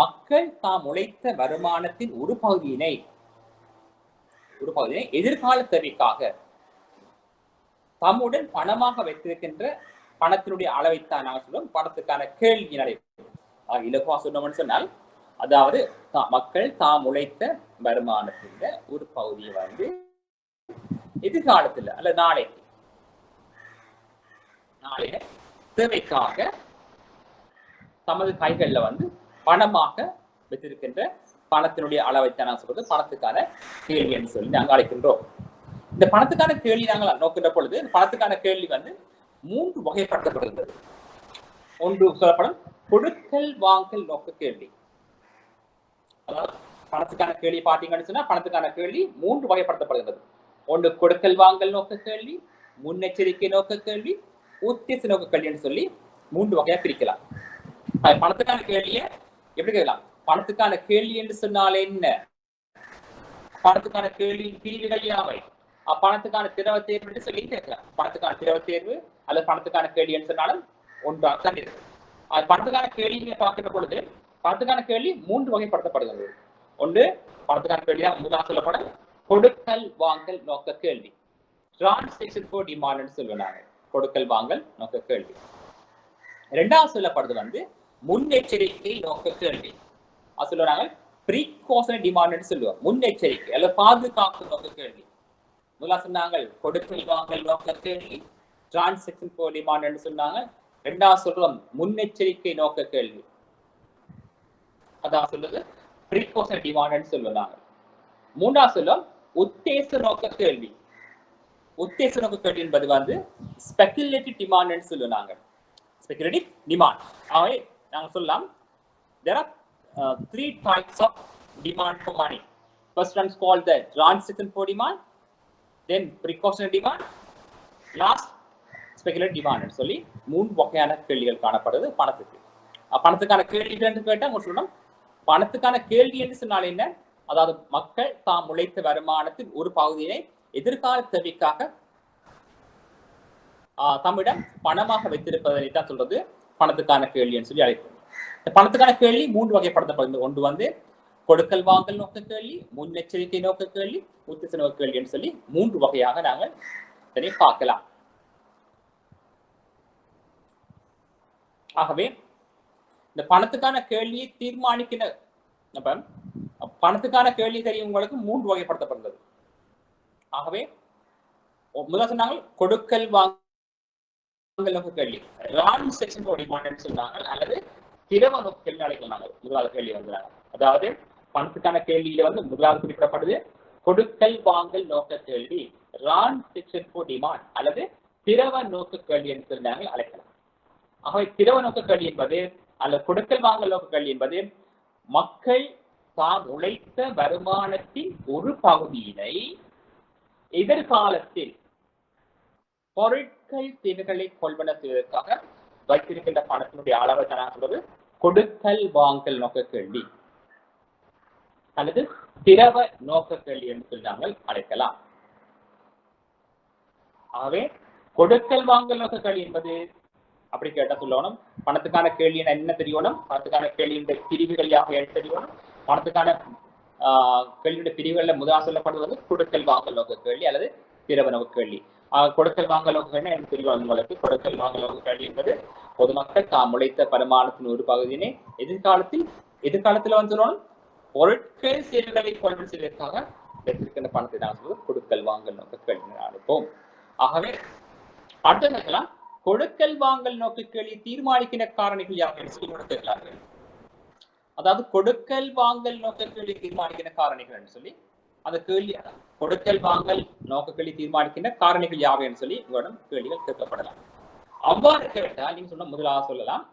மக்கள் தாம் உழைத்த வருமானத்தின் ஒரு பகுதியினை எதிர்கால தேவைக்காக தம்முடன் பணமாக வைத்திருக்கின்ற பணத்தினுடைய அளவைத்தான் நாங்கள் சொல்லுவோம் பணத்துக்கான கேள்வி நடைபெறும். இலகுவா சொன்னோம்னு சொன்னால், அதாவது மக்கள் தாம் உழைத்த வருமானத்தின் ஒரு பகுதியை வந்து எதிர்காலத்தில் அல்ல நாளைய தேவைக்காக தமது கைகள்ல வந்து பணமாக வைத்திருக்கின்ற பணத்தினுடைய அளவைத்தான் நான் சொல்றது பணத்துக்கான கேள்வி என்று சொல்லி நாங்கள் அழைக்கின்றோம். இந்த பணத்துக்கான கேள்வி நாங்கள் நோக்கின்ற பொழுது பணத்துக்கான கேள்வி வந்து 3 வகைப்படுத்தப்படுகிறது. ஒன்று சொல்லப்படும் கொடுக்கல் வாங்கல் நோக்க கேள்வி. அதாவது பணத்துக்கான கேள்வி பார்த்தீங்கன்னு சொன்னா பணத்துக்கான கேள்வி 3 வகைப்படுத்தப்படுகிறது. ஒன்று கொடுக்கல் வாங்கல் நோக்க கேள்வி, முன்னெச்சரிக்கை நோக்க கேள்வி, உத்தேச நோக்க கேள்வின்னு சொல்லி 3 வகையா பிரிக்கலாம். பணத்துக்கான கேள்வியை எப்படி கேட்கலாம்? பணத்துக்கான கேள்வி என்று சொன்னாலே என்ன, பணத்துக்கான கேள்வியின் பிரிவுகள் யாவை, பணத்துக்கான திரவ தேர்வு என்று சொல்லி கேட்கலாம். பணத்துக்கான திரவ தேர்வு அல்லது பணத்துக்கான கேள்வி என்று சொன்னாலும் ஒன்றாக தான் இருக்கு. பணத்துக்கான கேள்வி பார்க்கிற பொழுது பணத்துக்கான கேள்வி 3 வகைப்படுத்தப்படுகிறது. ஒன்று பணத்துக்கான கேள்வியா முதலாக சொல்லப்படும் கொடுக்கல் வாங்கல் நோக்க கேள்வி, டிரான்சாக்ஷன் ஃபார் டிமாண்ட் சொல்லுவாங்க. கொடுக்கல் வாங்கல் நோக்க கேள்வி. இரண்டாவது சொல்லப்படுறது வந்து முன்னெச்சரிக்கை நோக்க கேள்வி. அது சொல்லுவாங்க ப்ரீகாஷனரி டிமாண்ட் சொல்லுவோம். முன்னெச்சரிக்கை அல்லது பாதுகாப்பு நோக்க கேள்வி. முதல்ல சொன்னாங்க கொடுக்கல் வாங்கல் நோக்க கேள்வி, டிரான்சாக்ஷன் ஃபார் டிமாண்ட் சொன்னாங்க. இரண்டாவது சொல்றோம் முன்னெச்சரிக்கை நோக்க கேள்வி, அதான் சொல்லுது ப்ரீகாஷனரி டிமாண்ட் சொல்லுவாங்க. மூன்றாவது சொல்லும் உத்தேச நோக்க கேள்வி. உத்தேச நோக்க கேள்வி என்பது வந்து ஸ்பெகுலேட்டிவ் டிமாண்ட் சொல்லுவாங்க. Speculative demand. ஆகவே நாங்கள் சொல்லலாம் there are 3 types of demand for money. First one is called the transaction for demand, then precautionary demand, last speculative demand சொல்லி 3 வகையான கேள்விகள் காணப்படுது பணத்துக்கு. பணத்துக்கான கேள்வி என்று கேட்டா உங்களுக்கு சொல்லணும் பணத்துக்கான கேள்வி என்று சொன்னால் என்ன, அதாவது மக்கள் தாம் உழைத்த வருமானத்தின் ஒரு பகுதியை எதிர்கால தேவைக்காக தம்மிடம் பணமாக வைத்திருப்பதை தான் சொல்றது பணத்துக்கான கேள்வி என்று சொல்லி அழைப்போம். பணத்துக்கான கேள்வி 3 வகைப்படுத்தப்படுகிறது. ஒன்று வந்து கொடுக்கல் வாங்கல் நோக்க கேள்வி, முன்னெச்சரிக்கை நோக்க கேள்வி, உத்தேச நோக்க கேள்வி என்று சொல்லி 3 வகையாக நாங்கள் இதனை பார்க்கலாம். ஆகவே இந்த பணத்துக்கான கேள்வியை தீர்மானிக்கிற பணத்துக்கான கேள்வி தெரியும் உங்களுக்கு 3 வகைப்படுத்தப்படுகிறது. ஆகவே முதல்ல சொன்னாங்க கொடுக்கல் வாங்கல் நோக்க கேள்வி, டிரான்சாக்ஷன் ஃபார் டிமாண்ட் சொன்னாங்க, அல்லது திரவ நோக்க கேள்வி அழைக்கிறாங்க. முதலாவது கேள்வி வந்தாங்க. அதாவது பணத்துக்கான கேள்வியில வந்து முதலாவது குறிப்பிடப்படுது கொடுக்கல் வாங்கல் நோக்க கேள்வி, டிரான்சாக்ஷன் ஃபார் டிமாண்ட் அல்லது திரவ நோக்கு கேள்வி என்று சொல்லி நாங்கள் அழைக்கலாம். ஆகவே திரவ நோக்கு கேள்வி என்பது அல்லது கொடுக்கல் வாங்கல் நோக்கு கேள்வி என்பது மக்கள் தாம் உழைத்த வருமானத்தின் ஒரு பகுதியினை எதிர்காலத்தில் பொருட்கள் சேவைகளை கொள்வன செய்வதற்காக வைத்திருக்கின்ற பணத்தினுடைய அளவை தராது கொடுக்கல் வாங்கல் நோக்க கேள்வி அல்லது திரவ நோக்க கேள்வி என்று சொல்லி நாங்கள் அழைக்கலாம். ஆகவே கொடுக்கல் வாங்கல் நோக்க கேள்வி என்பது அப்படி கேட்ட சொல்லணும், பணத்துக்கான கேள்வி என்ன தெரியணும், பணத்துக்கான கேள்வியுடைய பிரிவுகள் யாவை தெரியணும், பணத்துக்கான கேள்வியுடைய பிரிவுகளில் முதலாக சொல்லப்படுவது கொடுக்கல் வாங்கல் நோக்க கேள்வி அல்லது திரவ நோக்க கேள்வி. கொடுக்கல் வாங்கல் நோக்க கேள்வி எனக்கு தெரியும். உங்களுக்கு கொடுக்கல் வாங்கல் நோக்க கேள்வி என்பது பொதுமக்கள் தாம் உழைத்த வருமானத்தின் ஒரு பகுதியினை எதிர்காலத்தில் வந்து சொல்லணும் பொருட்கள் சேவைகளை கொள்வன செய்வதற்காக வைத்திருக்கின்ற பணத்தை நான் சொல்வது கொடுக்கல் வாங்கல் நோக்க கேள்வி அனுப்போம். ஆகவே அடுத்தலாம் கொடுக்கல் வாங்கல் நோக்க கேள்வி தீர்மானிக்கின்ற காரணிகள் யாவை சொல்லி கொடுக்கிறார்கள். அதாவது கொடுக்கல் வாங்கல் நோக்க கேள்வி தீர்மானிக்கின்ற காரணிகள் என்று சொல்லி அந்த கேள்வி கொடுக்கல் வாங்கல் நோக்க கேள்வி தீர்மானிக்கின்ற காரணிகள் யாவை என்று சொல்லி உங்களிடம் கேள்விகள் கேட்கப்படலாம். அவ்வாறு கேட்டால் நீங்க சொன்ன முதலாக சொல்லலாம்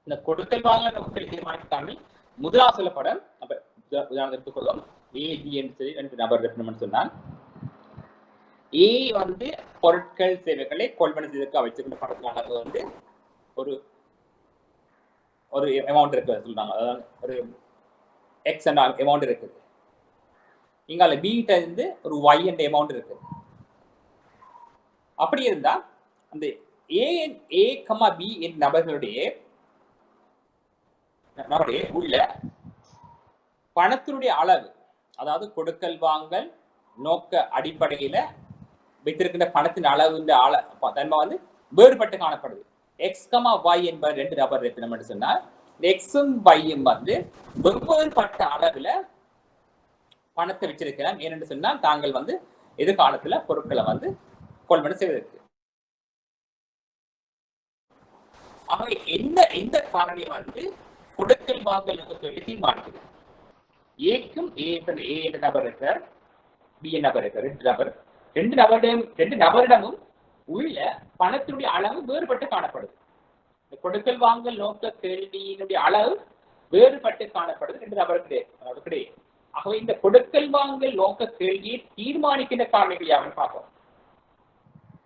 இந்த கொடுக்கல் வாங்கல் நோக்க கேள்வி தீர்மானிக்கிற காரணி முதலாக சொல்லப்பட உதாரணத்துக்கு கொள்ளும் ஏபி என்று சொல்லி ரெண்டு நபர் ரெப்ரண்ட் சொன்னால் ஏ வந்து பொருட்கள் சேவைகளை கொள்வன செய்வதற்கு வைத்திருக்கின்ற பணத்தினால வந்து ஒரு அமௌண்ட் இருக்கு சொல்றாங்க. அதாவது ஒரு எக்ஸ் என்ற அமௌண்ட் இருக்குது. இங்கால பி கிட்ட இருந்து ஒரு ஒய் என்ற அமௌண்ட் இருக்குது. அப்படி இருந்தா அந்த ஏ கமா பி என்ற நபர்களுடைய உள்ள பணத்தினுடைய அளவு, அதாவது கொடுக்கல் வாங்கல் நோக்க அடிப்படையில வைத்திருக்கின்ற பணத்தின் அளவு தன்மை வந்து வேறுபட்டு காணப்படுது. எக்ஸ் கமா ஒய் என்பது ரெண்டு நபர் இருக்கணும் சொன்னால் எக்ஸும் ஒய்யும் வந்து வெவ்வேறுபட்ட அளவுல பணத்தை வச்சிருக்கலாம். ஏனென்று சொன்னால் தாங்கள் வந்து எதிர்காலத்துல பொருட்களை வந்து கொள்வன செய்வதற்கு. ஆக எந்த காரணி வந்து கொடுக்கல் வாங்கல் தீர்மானிக்குது. ஏக்கும் ஏ என்ற நபர் இருக்கிறார், பி நபர் இருக்கிறார். ரெண்டு நபரிடமும் உள்ள பணத்தினுடைய அளவு வேறுபட்டு காணப்படுது. கொடுக்கல் வாங்கல் நோக்க கேள்வியினுடைய அளவு வேறுபட்டு காணப்படுது ரெண்டு நபருக்கு. ஆகவே இந்த கொடுக்கல் வாங்கல் நோக்க கேள்வியை தீர்மானிக்கின்ற காரணிகள் யாருன்னு பார்ப்போம்.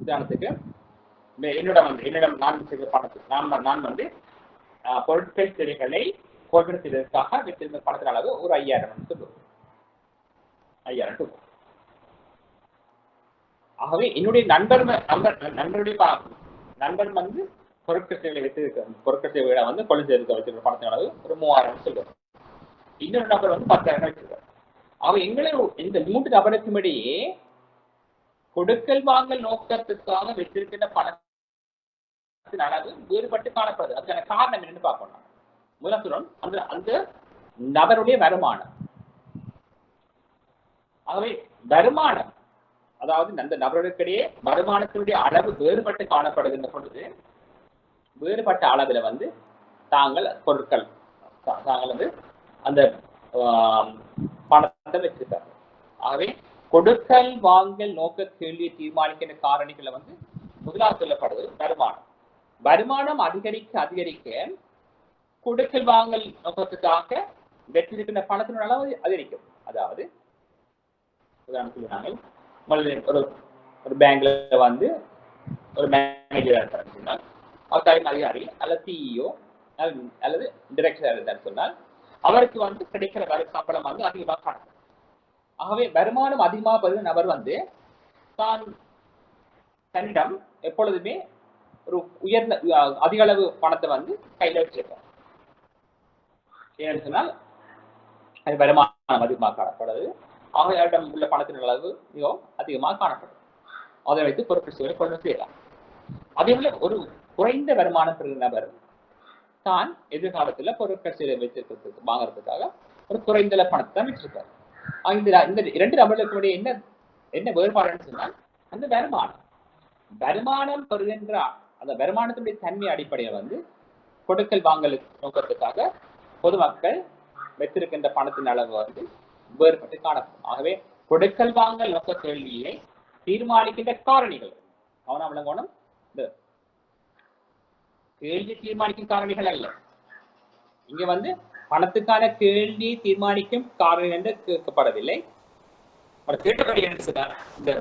உதாரணத்துக்கு என்னிடம் நான் செய்த பணத்துக்கு நான் வந்து பொருட்கள் சேவைகளை கொள்வன செய்வதற்காக வைத்திருந்த பணத்தின் அளவு ஒரு 5000 சொல்லுவோம். 5000. ஆகவே என்னுடைய நண்பர் வந்து பொருட்கள் சேவைகளை வைத்திருக்க பொருட்கள் சேவைகளை வந்து கொள்வன செய்வதற்கு வைத்திருக்கிற பணத்தின் அளவு ஒரு 3000 சொல்லுவோம். இன்னொரு நபர் வந்து 10,000 வச்சிருக்காரு. அவ எங்களை இந்த 3 நபருக்கும் இடையே கொடுக்கல் வாங்கல் நோக்கத்துக்காக வைத்திருக்கின்ற பணத்தின் அளவு வேறுபட்டு காணப்படுது. அதுக்கான காரணம் என்னன்னு பார்க்கணும். முதல் அந்த நபருடைய வருமானம். ஆகவே வருமானம், அதாவது அந்த நபர்களுக்கிடையே வருமானத்தினுடைய அளவு வேறுபட்டு காணப்படுகின்ற பொழுது வேறுபட்ட அளவில் வந்து தாங்கள் வந்து அந்த பணத்தை வச்சிருக்காங்க. ஆகவே கொடுக்கல் வாங்கல் நோக்க கேள்வியை தீர்மானிக்கின்ற காரணிகளை வந்து முதலாக சொல்லப்படுவது வருமானம் அதிகரிக்க கொடுக்கல் வாங்கல் நோக்கத்துக்காக வெற்றிருக்கின்ற பணத்தின் அளவு அதிகரிக்கும். அதாவது உதாரணத்துக்கு நாங்கள் ஒரு பேங்க்ல வந்து ஒரு மேனேஜர் இருக்காருன்னா அவர் தலைமை அதிகாரி அல்லது சிஇஓ அல்லது டைரக்டர் இருந்தார் சொன்னால் அவருக்கு வந்து கிடைக்கிற சம்பளம் வந்து அதிகமாக காணும். ஆகவே வருமானம் அதிகமாக பெறுகிற நபர் வந்து தன்னிடம் எப்பொழுதுமே ஒரு உயர்ந்த அதிக அளவு பணத்தை வந்து கையில வச்சிருக்கார். ஏன்னு சொன்னால் அது வருமானம் அதிகமாக காணப்படுது. அவர்களிடம் உள்ள பணத்தின் அளவு மிகவும் அதிகமாக காணப்படும். அதை வைத்து பொருட்கள் சேவை கொள்வன செய்யலாம். அதே போல ஒரு குறைந்த வருமானம் பெறுகிற நபர் தான் எதிர்காலத்துல பொருட்கள் சேவை வைத்திருக்கிறதுக்கு வாங்கறதுக்காக ஒரு குறைந்த பணத்தை தான் வச்சிருக்காரு. இந்த 2 நபர்களுக்கு என்ன வேறுபாடுன்னு சொன்னால் அந்த வருமானம் பெறுகின்ற அந்த வருமானத்தினுடைய தன்மை அடிப்படையில் வந்து கொடுக்கல் வாங்கல் நோக்கத்துக்காக பொதுமக்கள் வைத்திருக்கின்ற பணத்தின் அளவு வந்து வேறுபட்டு காணப்படும். ஆகவே கொடுக்கல் வாங்கல் நோக்க கேள்வியை தீர்மானிக்கின்ற காரணிகள் கவனம் விளங்கணும். இந்த கேள்வி தீர்மானிக்கும் காரணிகள் அல்ல. இங்க வந்து பணத்துக்கான கேள்வி தீர்மானிக்கும் காரணம் என்று கேட்கப்படவில்லை. கேட்டபடி என்ன சொன்னார், இந்த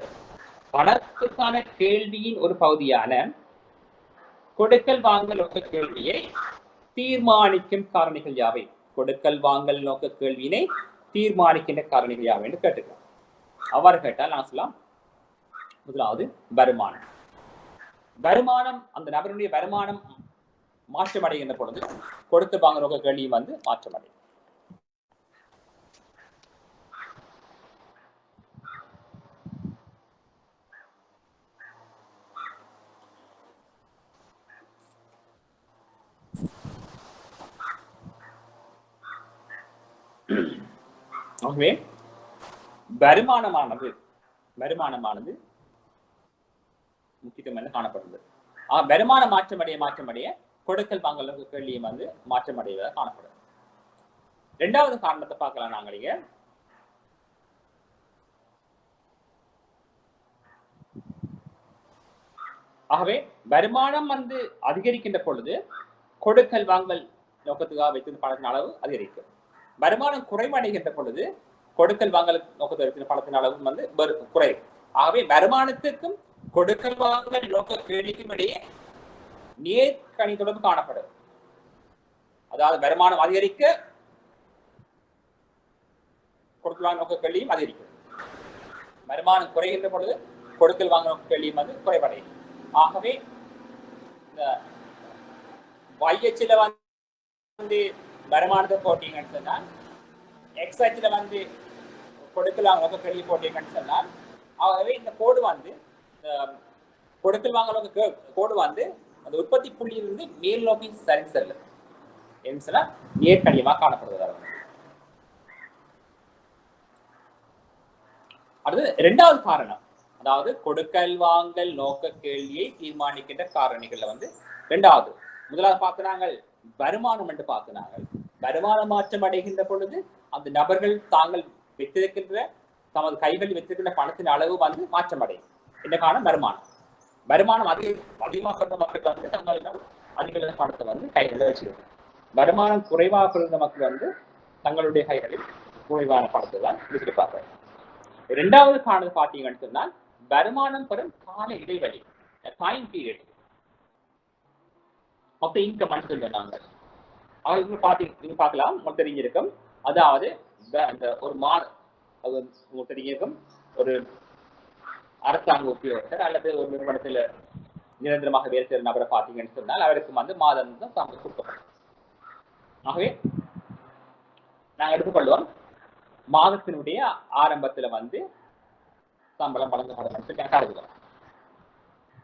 பணத்துக்கான கேள்வியின் ஒரு பகுதியான கொடுக்கல் வாங்கல் நோக்க கேள்வியை தீர்மானிக்கும் காரணிகள் யாவை? கொடுக்கல் வாங்கல் நோக்க கேள்வியினை தீர்மானிக்கின்ற காரணிகள் யாவை என்று கேட்டுக்கலாம். அவ்வாறு கேட்டால் நான் சொல்லலாம், முதலாவது வருமானம். வருமானம், அந்த நபருடைய வருமானம் மாற்றமடைகின்ற பொழுது கொடுக்கல் வாங்கல் நோக்க கேள்வியும் வந்து மாற்றமடையும். ஆகவே வருமானமானது முக்கியத்துவம் காணப்படுகிறது. வருமான மாற்றமடைய கொடுக்கல் வாங்கல் கேள்வியும் வந்து மாற்றமடைவதாக காணப்படுது. இரண்டாவது காரணத்தை பார்க்கலாம் நாங்கள் இங்க. ஆகவே வருமானம் வந்து அதிகரிக்கின்ற பொழுது கொடுக்கல் வாங்கல் நோக்கத்துக்காக வைத்திருந்த பணத்தின் அளவு அதிகரிக்கும். வருமானம் குறைவடைகின்ற பொழுது கொடுக்கல் வாங்கல் நோக்கத்தை வைத்திருந்த பணத்தின் அளவு வந்து குறையும். ஆகவே வருமானத்துக்கும் கொடுக்கல் வாங்கல் நோக்க கேள்விக்கும் இடையே நேர்கணி தொடர்பு காணப்படும். அதாவது வருமானம் அதிகரிக்க கொடுக்கல் வாங்கல் நோக்க கேள்வியும் அதிகரிக்கும். வருமானம் குறைகின்ற பொழுது கொடுக்கல் வாங்கல் நோக்க கேள்வியும் வந்து குறைவடையும். ஆகவே இந்த y-அச்சில வந்து வருமானத்தை போட்டீங்கன்னு சொன்னால், x-அச்சில வந்து கொடுக்கல் வாங்கல் நோக்க கேள்வி போட்டீங்கன்னு சொன்னால், ஆகவே இந்த கோடு வந்து கொடுக்கல் வாங்கல் நோக்க கோடு வந்து அந்த உற்பத்தி புள்ளியிலிருந்து மேல் நோக்கி சரி செல்ல என்று சொன்னா நேர்கணியமாக காணப்படுவதாக. அடுத்து இரண்டாவது காரணம், அதாவது கொடுக்கல் வாங்கல் நோக்க கேள்வியை தீர்மானிக்கின்ற காரணிகள்ல வந்து இரண்டாவது, முதலாவது பார்க்கிறாங்க வருமானம் என்று பார்க்கிறாங்க. வருமான மாற்றம் அடைகின்ற பொழுது அந்த நபர்கள் தாங்கள் வைத்திருக்கின்ற தமது கைகளில் வைத்திருக்கின்ற பணத்தின் அளவு வந்து மாற்றம் அடையும். என்ன காரணம்? வருமானம். வருமானம் அதிகமாக இருந்த மக்கள் வந்து தங்களிடம் அதிக பணத்தை வந்து கைகளில் வச்சிருக்கும். வருமானம் குறைவாக இருந்த மக்கள் வந்து தங்களுடைய கைகளில் குறைவான பணத்தை தான் வச்சிருப்பாங்க. இரண்டாவது காரணம் பார்த்தீங்கன்னு சொன்னால், வருமானம் பெறும் கால இடைவெளி, time period of the income சொன்னாங்க. அவங்களுக்கு பார்க்கலாம், உங்களுக்கு தெரிஞ்சிருக்கும். அதாவது அந்த ஒரு மாதம் உங்களுக்கு தெரிஞ்சிருக்கும், ஒரு அரசாங்க உத்தியோகத்தர் அல்லது ஒரு நிறுவனத்தில் நிரந்தரமாக வேலை செய்கிற நபரை பார்த்தீங்கன்னு சொன்னால் அவருக்கு வந்து மாதம் தான் சம்பளம் கொடுக்கப்படும். ஆகவே நாங்கள் எடுத்துக்கொள்வோம், மாதத்தினுடைய ஆரம்பத்துல வந்து சம்பளம் வழங்கப்படும் கணக்காடுகிறோம்.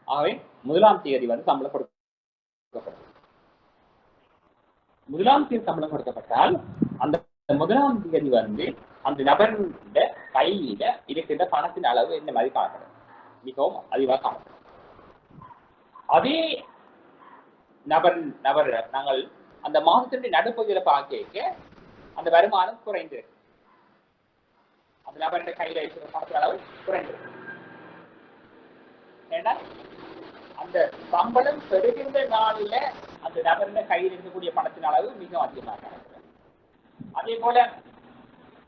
ஆகவே 1ஆம் தேதி வந்து சம்பளம் கொடுக்கப்படும். 1ஆம் தேதி சம்பளம் கொடுக்கப்பட்டால் அந்த 1ஆம் தேதி வந்து அந்த நபருடைய கையில இருக்கின்ற பணத்தின் அளவு இந்த மாதிரி காணப்படும், மிகவும் அதிகமாக காணப்படும். அதே நபர் நாங்கள் அந்த மாதத்தினுடைய நடுப்பகுதியில பார்க்க அந்த வருமானம் குறைந்திருக்கு, அந்த நபருடைய கையில இருக்கிற பணத்தின் அளவு குறைந்திருக்கு. ஏன்னா அந்த சம்பளம் பெறுகின்ற நாளில அந்த நபருடைய கையில் இருக்கக்கூடிய பணத்தின் அளவு மிகவும் அதிகமாக காணப்படும். அதே போல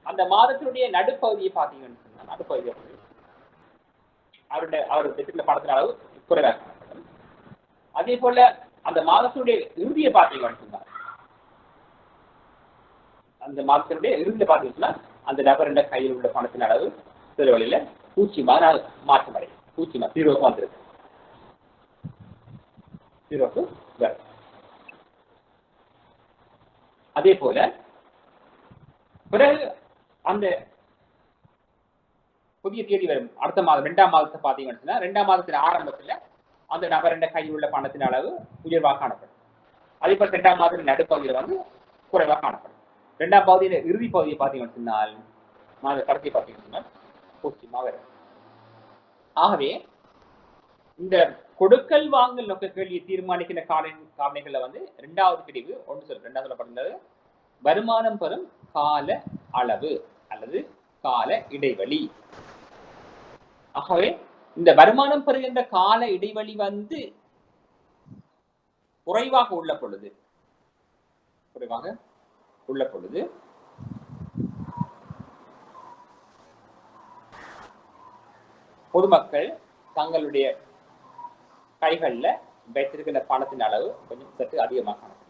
அந்த மாதத்தினுடைய நடுப்பகுதியை பார்த்தீங்கன்னு சொன்னா, நடுப்பகுதியை அவருடைய பெற்றுள்ள பணத்தின் அளவு குறைவாக காணப்படும். அதே போல அந்த மாதத்தினுடைய இறுதியை பார்த்தீங்கன்னு சொன்னா, அந்த மாதத்தினுடைய இறுதியை பார்த்தீங்கன்னா அந்த நபருடைய கையில் உள்ள பணத்தின் அளவு சில வழியில பூச்சியமாக மாற்றம் அடையும். பூச்சியமா ஜீரோக்கு வந்துருக்கு, ஜீரோக்கு வரும். அதே போல பிறகு அந்த புதிய தேதி வரும், அடுத்த மாதம் 2ஆம் மாதத்தை பார்த்தீங்கன்னு சொன்னா 2ஆம் மாதத்தின் ஆரம்பத்துல அந்த நபருடைய கையில் உள்ள பணத்தின் அளவு உயர்வாக காணப்படும். அதே போல 2ஆம் மாதத்தின் நடுப்பகுதியில் வந்து குறைவாக காணப்படும். 2ஆம் பகுதியில இறுதி பகுதியை பார்த்தீங்கன்னு சொன்னால், மாத கடைசி பார்த்தீங்கன்னு சொன்னால் பூச்சியமாக வரும். ஆகவே இந்த கொடுக்கல் வாங்கல் நோக்க கேள்வியை தீர்மானிக்கின்ற காரணிகள்ல வந்து இரண்டாவது பிரிவு இரண்டாவது சொல்லப்படுகிறது வருமானம் பெறும் கால அளவு அல்லது கால இடைவெளி. ஆகவே இந்த வருமானம் பெறுகின்ற கால இடைவெளி வந்து குறைவாக உள்ள பொழுது பொதுமக்கள் தங்களுடைய கைகள்ல வைத்திருக்கின்ற பணத்தின் அளவு கொஞ்சம் சற்று அதிகமாக காணப்படும்.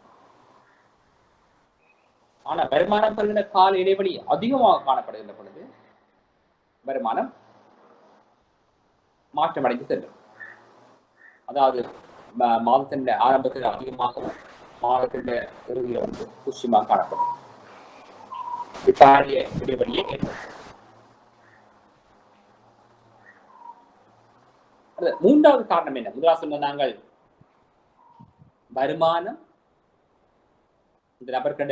ஆனா வருமானம் பெறுகின்ற கால இடைவெளி அதிகமாக காணப்படுகின்ற பொழுது வருமானம் மாற்றமடைந்து செல்லும். அதாவது மாதத்தின் ஆரம்பத்தில் அதிகமாகவும் மாதத்தின் இறுதியில் வந்து துஷ்யமாக காணப்படும். இப்பாரிய இடைவெளியை ஏற்படும். மூன்றாவது காரணம் என்ன? முதலாவது சொன்ன நாங்கள் வருமானம், இந்த நபருக்கு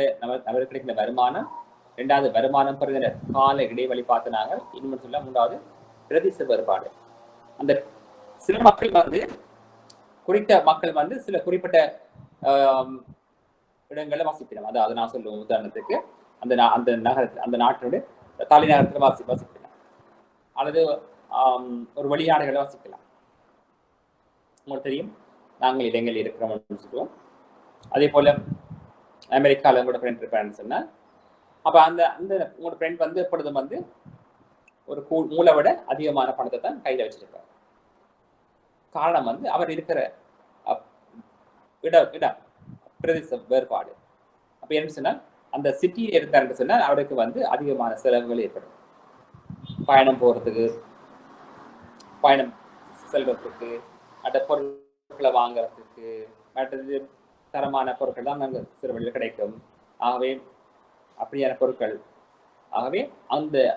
கிடைக்கிற வருமானம், இரண்டாவது வருமானம் பெறுகிற கால இடைவெளி பார்த்து நாங்கள் இன்னும் சொல்ல, மூன்றாவது பிரதேச வேறுபாடு. அந்த சில மக்கள் வந்து குறித்த மக்கள் வந்து சில குறிப்பிட்ட இடங்களை வசிப்பினம். அதாவது நான் சொல்லுவோம், உதாரணத்துக்கு அந்த நகரத்தில், அந்த நாட்டினுடைய தலைநகரத்தில் வசிப்பினம், அல்லது ஒரு வெளிநாடுகளை வசிக்கலாம். உங்களுக்கு தெரியும், நாங்கள் இலங்கையில் இருக்கிறோம் சொல்லுவோம். அதே போல அமெரிக்காவில் உங்களோட ஃப்ரெண்ட் இருப்பாருன்னு சொன்னால், அப்போ அந்த உங்களோட ஃப்ரெண்ட் வந்து எப்பொழுதும் வந்து ஒரு மூளை விட அதிகமான பணத்தை தான் கையில் வச்சிருப்பார். காரணம் வந்து அவர் இருக்கிற இடம் பிரதேச வேறுபாடு. அப்போ என்ன சொன்னால், அந்த சிட்டியில் இருக்காருன்னு சொன்னால் அவருக்கு வந்து அதிகமான செலவுகள் ஏற்படும். பயணம் போகிறதுக்கு, பயணம் செல்வதற்கு, அந்த பொருட்களை வாங்குறதுக்கு, மற்றது தரமான பொருட்கள் தான் நாங்கள் சிறு வழியில் கிடைக்கும். ஆகவே அப்படியான பொருட்கள், ஆகவே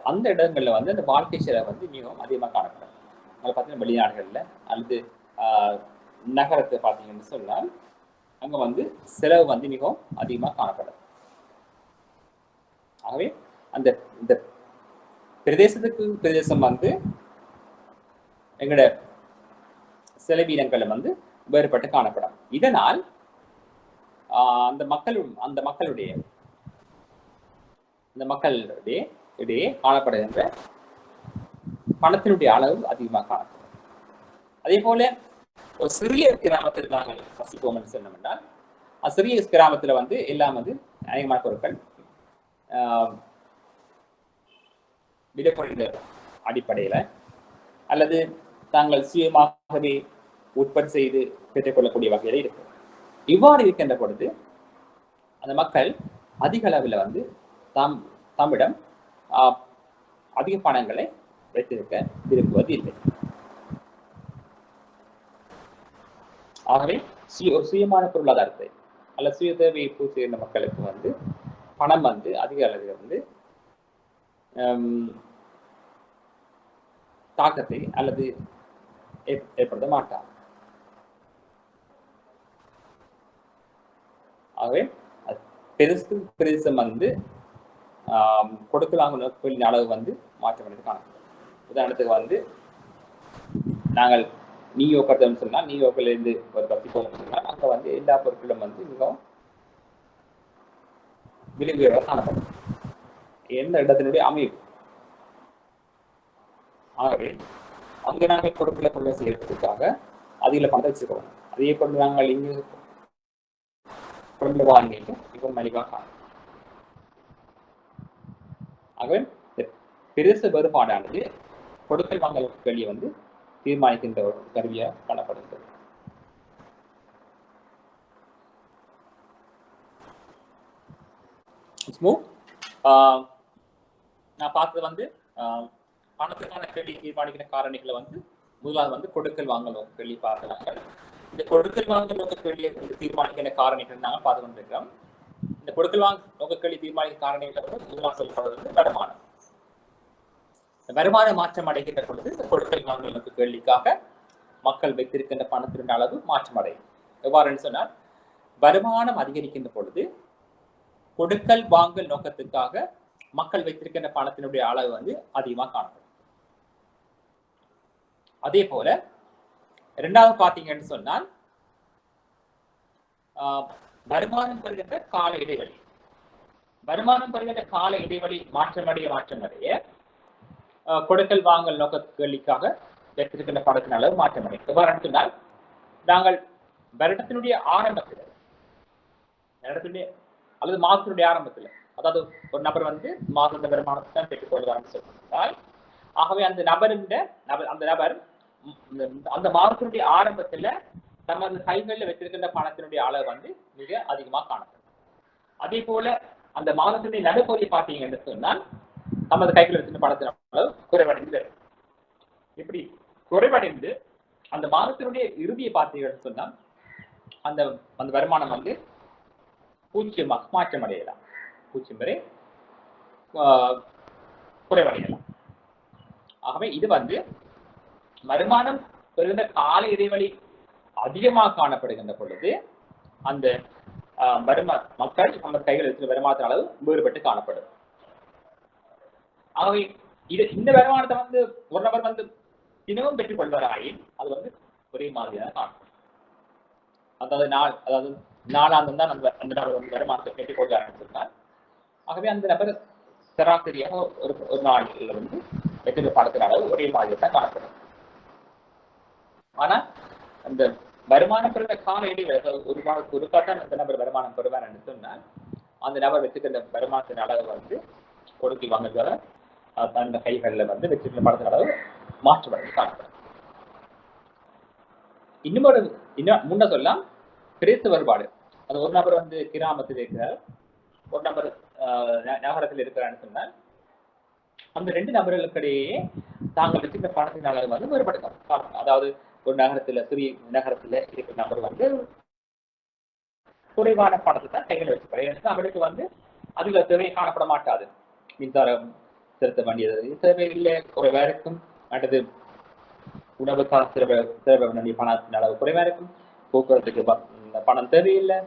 அந்த இடங்களில் வந்து அந்த வாழ்க்கை செலவு வந்து மிகவும் அதிகமாக காணப்படும். அதை பார்த்தீங்கன்னா வெளிநாடுகளில் அல்லது நகரத்தை பார்த்தீங்கன்னு சொன்னால் அங்கே வந்து செலவு வந்து மிகவும் அதிகமாக காணப்படும். ஆகவே இந்த பிரதேசத்துக்கு பிரதேசம் வந்து எங்களோட செலவீனங்களை வந்து வேறுபட்டு காணப்படும். இதனால் அந்த மக்களுடைய இடையே காணப்படுகின்ற பணத்தினுடைய அளவு அதிகமாக காணப்படும். அதே போல ஒரு சிறிய கிராமத்தில் நாங்கள் வசிப்போம் என்று சொன்னோம் என்றால், சிறிய கிராமத்தில் வந்து எல்லாம் வந்து அநேகமான பொருட்கள் விலைக்குறைந்த அடிப்படையில் அல்லது தாங்கள் சுயமாகவே உற்பத்தி செய்து பெற்றுக்கொள்ளக்கூடிய வகையில் இருக்கும். இவ்வாறு இருக்கின்ற பொழுது அந்த மக்கள் அதிக அளவில் வந்து தம்மிடம் அதிக பணங்களை வைத்திருக்க விரும்புவது இல்லை. ஆகவே சுயமான பொருளாதாரத்தை அல்ல சுய தேவையை பூர்த்தி செய்கின்ற மக்களுக்கு வந்து பணம் வந்து அதிக அளவில் வந்து தாக்கத்தை அல்லது ஏற்படுத்த மாட்டார். ஆகவே பிரதேசம் வந்து கொடுக்கலாங்க நோக்கின் அளவு வந்து மாற்றமடைந்து காணப்படும். உதாரணத்துக்கு வந்து நாங்கள் நியூயோர்க் சொன்னால், நியூயோர்க்ல இருந்து ஒரு வசிப்போம் சொன்னால் அங்கே வந்து எல்லா பொருட்களும் வந்து மிகவும் விலையுயர்வாக காணப்படும். எந்த இடத்தினுடைய அமைப்பு. ஆகவே அங்கே நாங்கள் பொருட்களை கொள்ள செய்யறதுக்காக அதிக பணத்தை வச்சுருக்கோம். அதே பொருள் நாங்கள் இங்கு பொருள் வாங்கிட்டு இப்போ மலிவாக காணும். ஆகவே பிரதேச வேறுபாடானது கொடுக்கல் வாங்கல் வெளியே வந்து தீர்மானிக்கின்ற ஒரு கருவியாக காணப்படுகிறது. நான் பார்த்தது வந்து பணத்துக்கான கேள்வி தீர்மானிக்கிற காரணிகளை வந்து முதலாவது வந்து கொடுக்கல் வாங்கல் கேள்வி பார்க்கிறாங்க. இந்த கொடுக்கல் வாங்கல் நோக்க கேள்வியை தீர்மானிக்கிற காரணிகள் நாங்கள் பார்த்து கொண்டிருக்கிறோம். இந்த கொடுக்கல் வாங்க நோக்க கேள்வி தீர்மானிக்கிற காரணிகளை வந்து முதலாக சொல்லப்படுறது வந்து வருமானம். வருமான மாற்றம் அடைகின்ற பொழுது இந்த கொடுக்கல் வாங்கல் நோக்க கேள்விக்காக மக்கள் வைத்திருக்கின்ற பணத்தின் அளவு மாற்றம் அடையும். எவ்வாறு சொன்னால், வருமானம் அதிகரிக்கின்ற பொழுது கொடுக்கல் வாங்கல் நோக்கத்துக்காக மக்கள் வைத்திருக்கின்ற பணத்தினுடைய அளவு வந்து அதிகமாக காணப்படும். அதே போல இரண்டாவது பார்த்தீங்கன்னு சொன்னால், வருமானம் பெறுகின்ற கால இடைவெளி. வருமானம் பெறுகின்ற கால இடைவெளி மாற்றமடைய கொடுக்கல் வாங்கல் நோக்கங்களுக்காக வைத்திருக்கின்ற பணத்தின் அளவு மாற்றமடையும். எவ்வாறு சொன்னால், நாங்கள் வருடத்தினுடைய ஆரம்பத்தில் அல்லது மாதத்தினுடைய ஆரம்பத்தில், அதாவது ஒரு நபர் வந்து மாத வருமானத்தை தான் பெற்றுக் கொள்வார்னு சொல்லியிருந்தால், ஆகவே அந்த நபர் அந்த மாதத்தினுடைய ஆரம்பத்துல தமது கைகளில் வைத்திருக்கின்ற பணத்தினுடைய அளவு வந்து மிக அதிகமாக காணப்படும். அதே போல அந்த மாதத்தினுடைய நடுப்பகுதி பார்த்தீங்கன்னு சொன்னால் தமது கைகளில் வைத்திருந்த பணத்தின் அளவு குறைவடைந்து, இப்படி குறைவடைந்து அந்த மாதத்தினுடைய இறுதியை பார்த்தீங்கன்னு சொன்னால் அந்த அந்த வருமானம் வந்து பூஜ்ஜியமாக மாற்றம் அடையலாம், பூஜ்ஜியம் வரை குறைவடையலாம். ஆகவே இது வந்து வருமானம் பெறுகின்ற கால இடைவெளி அதிகமாக காணப்படுகின்ற பொழுது அந்த மக்கள் நம்ம கைகள் இருக்கிற வருமானத்தின் அளவு வேறுபட்டு காணப்படும். ஆகவே இந்த வருமானத்தை வந்து ஒரு நபர் வந்து தினமும் பெற்றுக் கொள்வராயின் அது வந்து ஒரே மாதிரியாக காணப்படும். அதாவது நாளாந்தம் தான் அந்த நபர் வந்து வருமானத்தை பெற்றுக் கொள்வார் சொன்னார். ஆகவே அந்த நபர் சராசரியாக ஒரு நாளில் வந்து வெற்றிட பணத்தின் அளவு ஒரே மாதிரி தான் காணப்படும். ஆனா அந்த வருமானம் பெறுகிற கால இடைவெளி ஒரு காட்டம் அந்த நபர் வருமானம் பெறுவார் என்று சொன்னால் அந்த நபர் வச்சுக்கிற வருமானத்தின் அளவு வந்து கொடுக்கி வாங்குறதால அந்த கைகளில் வந்து வச்சிருக்கிற பணத்தின் அளவு மாற்றமடைந்து காணப்படும். இன்னும் முன்ன சொல்லலாம் பிரதேச வேறுபாடு. அது ஒரு நபர் வந்து கிராமத்தில் இருக்கிறார், ஒரு நபர் நகரத்தில் இருக்கிறான்னு சொன்னால் அந்த ரெண்டு நபர்களுக்கிடையே தாங்கள் வச்சுக்கிற பணத்தின் அளவு வந்து வேறுபடுத்தலாம். அதாவது ஒரு சிறிய நகரத்துல இருக்கிற நபர் வந்து குறைவான பணத்தை தான் கைகளை வச்சுக்கிறார். அவருக்கு வந்து அதுல தேவை காணப்பட மாட்டாது. மின்சாரம் செலுத்த வேண்டியது தேவையில்லை, குறைவா இருக்கும். அடுத்தது உணவுக்காக செலவு வேண்டிய பணத்தின் அளவு குறைவா இருக்கும். போக்குவரத்துக்கு பணம் தேவையில்லை,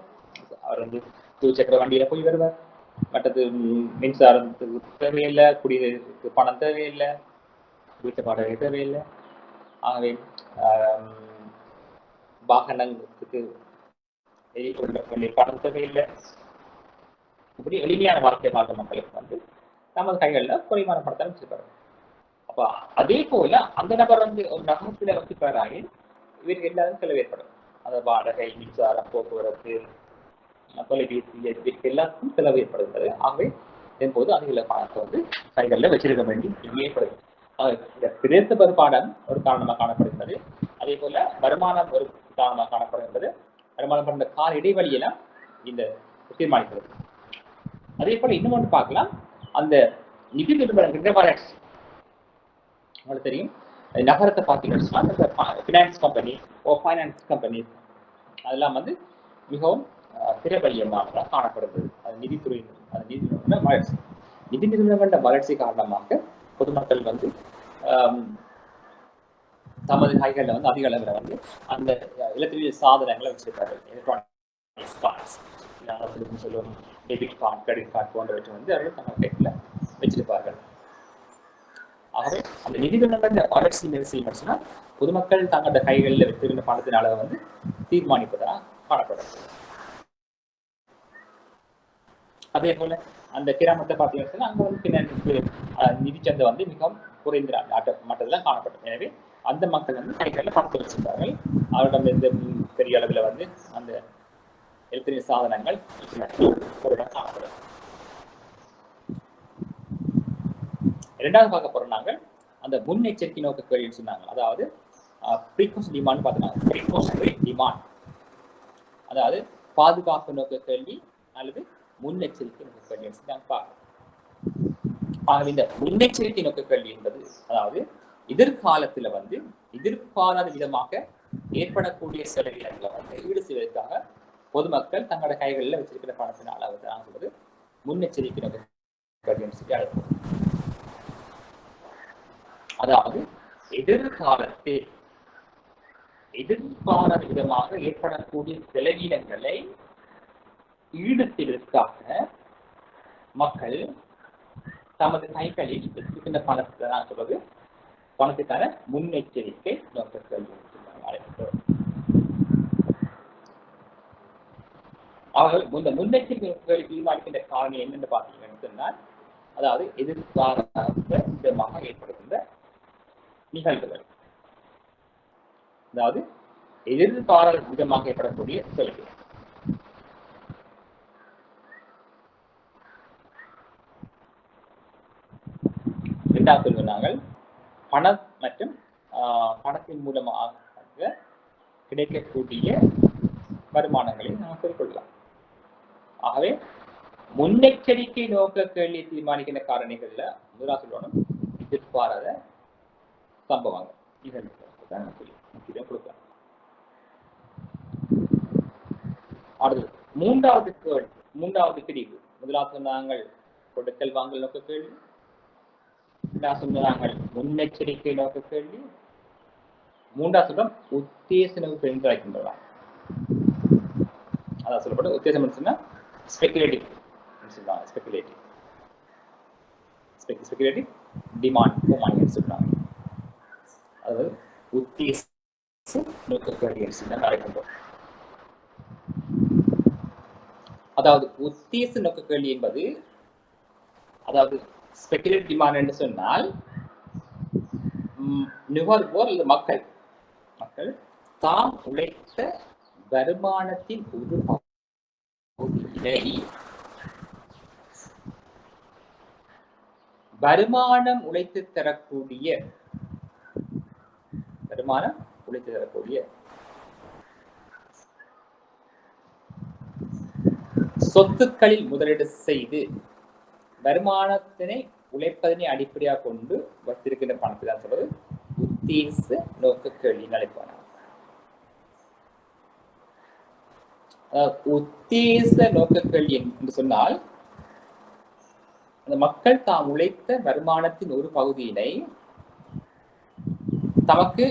அவர் வந்து துவிச்சக்கர வண்டியில போய் வருவார். மற்றது மின்சாரத்துக்கு தேவையில்லை, குடிநீருக்கு பணம் தேவையில்லை, வீட்டு வாடகை தேவையில்லை. ஆகவே வாகனத்துக்கு பணம் தேவையில்லை. இப்படி எளிமையான வாழ்க்கை வாழ்ந்த மக்களுக்கு வந்து நமது கைகள்ல குறைவான பணத்தை வச்சுப்பாரு. அப்ப அதே போல அந்த நபர் வந்து ஒரு நகரத்துல வச்சுப்பாரு, இவருக்கு எல்லாரும் செலவு ஏற்படும். அந்த வாடகை, மின்சாரம், போக்குவரத்து, தொலைபேசி எல்லாத்துக்கும் செலவு ஏற்படுகிறது. ஆகவே என்போது அதிக பணத்தை வந்து கைகள்ல வச்சிருக்க வேண்டி ஏற்படுது. இந்த பிரதேச வருமானம் ஒரு காரணமாக காணப்படுகிறது. அதே போல வருமானம் ஒரு காரணமாக காணப்படுகிறது. வருமானம் பண்ற கால இடைவெளியெல்லாம் இந்த தீர்மானிக்கிறது. அதே போல இன்னும் ஒன்று பார்க்கலாம், அந்த நிதி நிறுவனங்கள் வளர்ச்சி. உங்களுக்கு தெரியும், நகரத்தை பார்த்தீங்கன்னா ஃபினான்ஸ் கம்பெனி அதெல்லாம் வந்து மிகவும் திரைவலியமாக காணப்படுகிறது. அது நிதித்துறை நிதி நிறுவன வளர்ச்சி. நிதி நிறுவனங்கள வளர்ச்சி காரணமாக பொதுமக்கள் வந்து தமது கைகளில் வந்து அதிக அளவில் வந்து அந்த எலக்ட்ரிக் சாதனங்களை வச்சிருக்காரு. எலக்ட்ரானிக்ஸ் கார்ட்ஸ் சொல்லுவோம், டெபிட் கார்டு, கிரெடிட் கார்டு போன்றவற்றை வந்து அவர்கள் தங்கள் கைகளில் வச்சிருப்பார்கள். ஆகவே அந்த நிதி நிறுவனங்கள் வளர்ச்சி செய்யணும் சொன்னால் பொதுமக்கள் தங்களோட கைகளில் வைத்திருந்த பணத்தின் அளவை வந்து தீர்மானிப்பதாக காணப்படும். அதே போல அந்த கிராமத்தை பார்த்தீங்கன்னா அங்கே வந்து நிதிச்சந்தை வந்து மிகவும் குறைந்த மட்டத்தில் காணப்படும். எனவே அந்த மக்கள் வந்து கைகளில் பணத்தை வச்சிருந்தார்கள். அவரிடம் எந்த பெரிய அளவில் வந்து அந்த எலக்ட்ரிக் சாதனங்கள் காணப்படும். இரண்டாவது பார்க்க போறோம் நாங்கள் அந்த முன்னெச்சரிக்கை நோக்க கேள்வின்னு சொன்னாங்க. அதாவது ப்ரீகாஷன் டிமாண்ட் பார்த்தீங்கன்னா ப்ரீகாஷனரி டிமாண்ட், அதாவது பாதுகாப்பு நோக்க கேள்வி அல்லது முன்னெச்சரிக்கை நோக்க கேள்வி நாங்கள் பார்க்கணும். ஆகவே இந்த முன்னெச்சரிக்கை நோக்க கேள்வி என்பது அதாவது எதிர்காலத்துல வந்து எதிர்பாராத விதமாக ஏற்படக்கூடிய செலவினங்களை வந்து ஈடு செய்வதற்காக பொதுமக்கள் தங்களோட கைகளில் வச்சிருக்கிற பணத்தின் அளவு தான் சொல்வது முன்னெச்சரிக்கை நோக்க கேள்வின்னு சொல்லி அழைப்போம். அதாவது எதிர்காலத்தில் எதிர்பாராத விதமாக ஏற்படக்கூடிய செலவினங்களை ஈடு செய்வதற்காக மக்கள் தமது கைகளில் வச்சிருக்கின்ற பணத்தை தான் சொல்வது பணத்துக்கான முன்னெச்சரிக்கை நோக்க கேள்வி. இந்த முன்னெச்சரிக்கை கேள்வி தீர்மானிக்கின்ற காரணம் என்னென்னு பார்த்தீங்கன்னு சொன்னால் அதாவது எதிர்பாராத விதமாக ஏற்படுகின்ற நிகழ்வுகள். அதாவது எதிர்பாராத விதமாக ஏற்படக்கூடிய செலவு. இரண்டாவது சொல்வது நாங்கள் பணம் மற்றும் பணத்தின் மூலமாக கிடைக்கக்கூடிய வருமானங்களை நாம் பெற்றுக்கொள்ளலாம். ஆகவே முன்னெச்சரிக்கை நோக்க கேள்வியை தீர்மானிக்கிற காரணிகள்ல முதலாக சொல்லணும் எதிர்பாராத சம்பவங்கள். இதன் முக்கியம் கொடுக்கலாம். அடுத்தது மூன்றாவது பிரிவு. முதலாவது நாங்கள் கொடுக்கல் வாங்கல் நோக்க கேள்வி, நாங்கள் முன்னெச்சரிக்கை நோக்க கேள்வி, மூன்றாவது சொல்றோம் உத்தேச நோக்கு என்று அழைக்கின்றோம். அதான் சொல்லப்பட்ட உத்தேசம் சொன்னா ஸ்பெகுலேட்டிவ் சொல்றாங்க. ஸ்பெகுலேட்டிவ் டிமாண்ட் சொல்றாங்க. அதாவது உத்தேச நோக்க கேள்வி என்று அழைக்கின்றோம். அதாவது உத்தேச நோக்க கேள்வி என்பது, அதாவது ஸ்பெகுலேட்டிவ் டிமாண்ட் என்று சொன்னால் நுகர்வோர் அல்லது மக்கள் தாம் உழைத்த வருமானத்தின் ஒரு பகுதியை வருமானம் உழைத்து தரக்கூடிய சொத்துக்களில் முதலீடு செய்து வருமானத்தினை உழைப்பதனை அடிப்படையாக கொண்டு வைத்திருக்கின்ற பணத்தை தான் சொல்வது உத்தேச நோக்க கேள்வி அழைப்பான. உத்தேச நோக்க கேள்வி என்று சொன்னால் அந்த மக்கள் தாம் உழைத்த வருமானத்தின் ஒரு பகுதியினை தமக்கு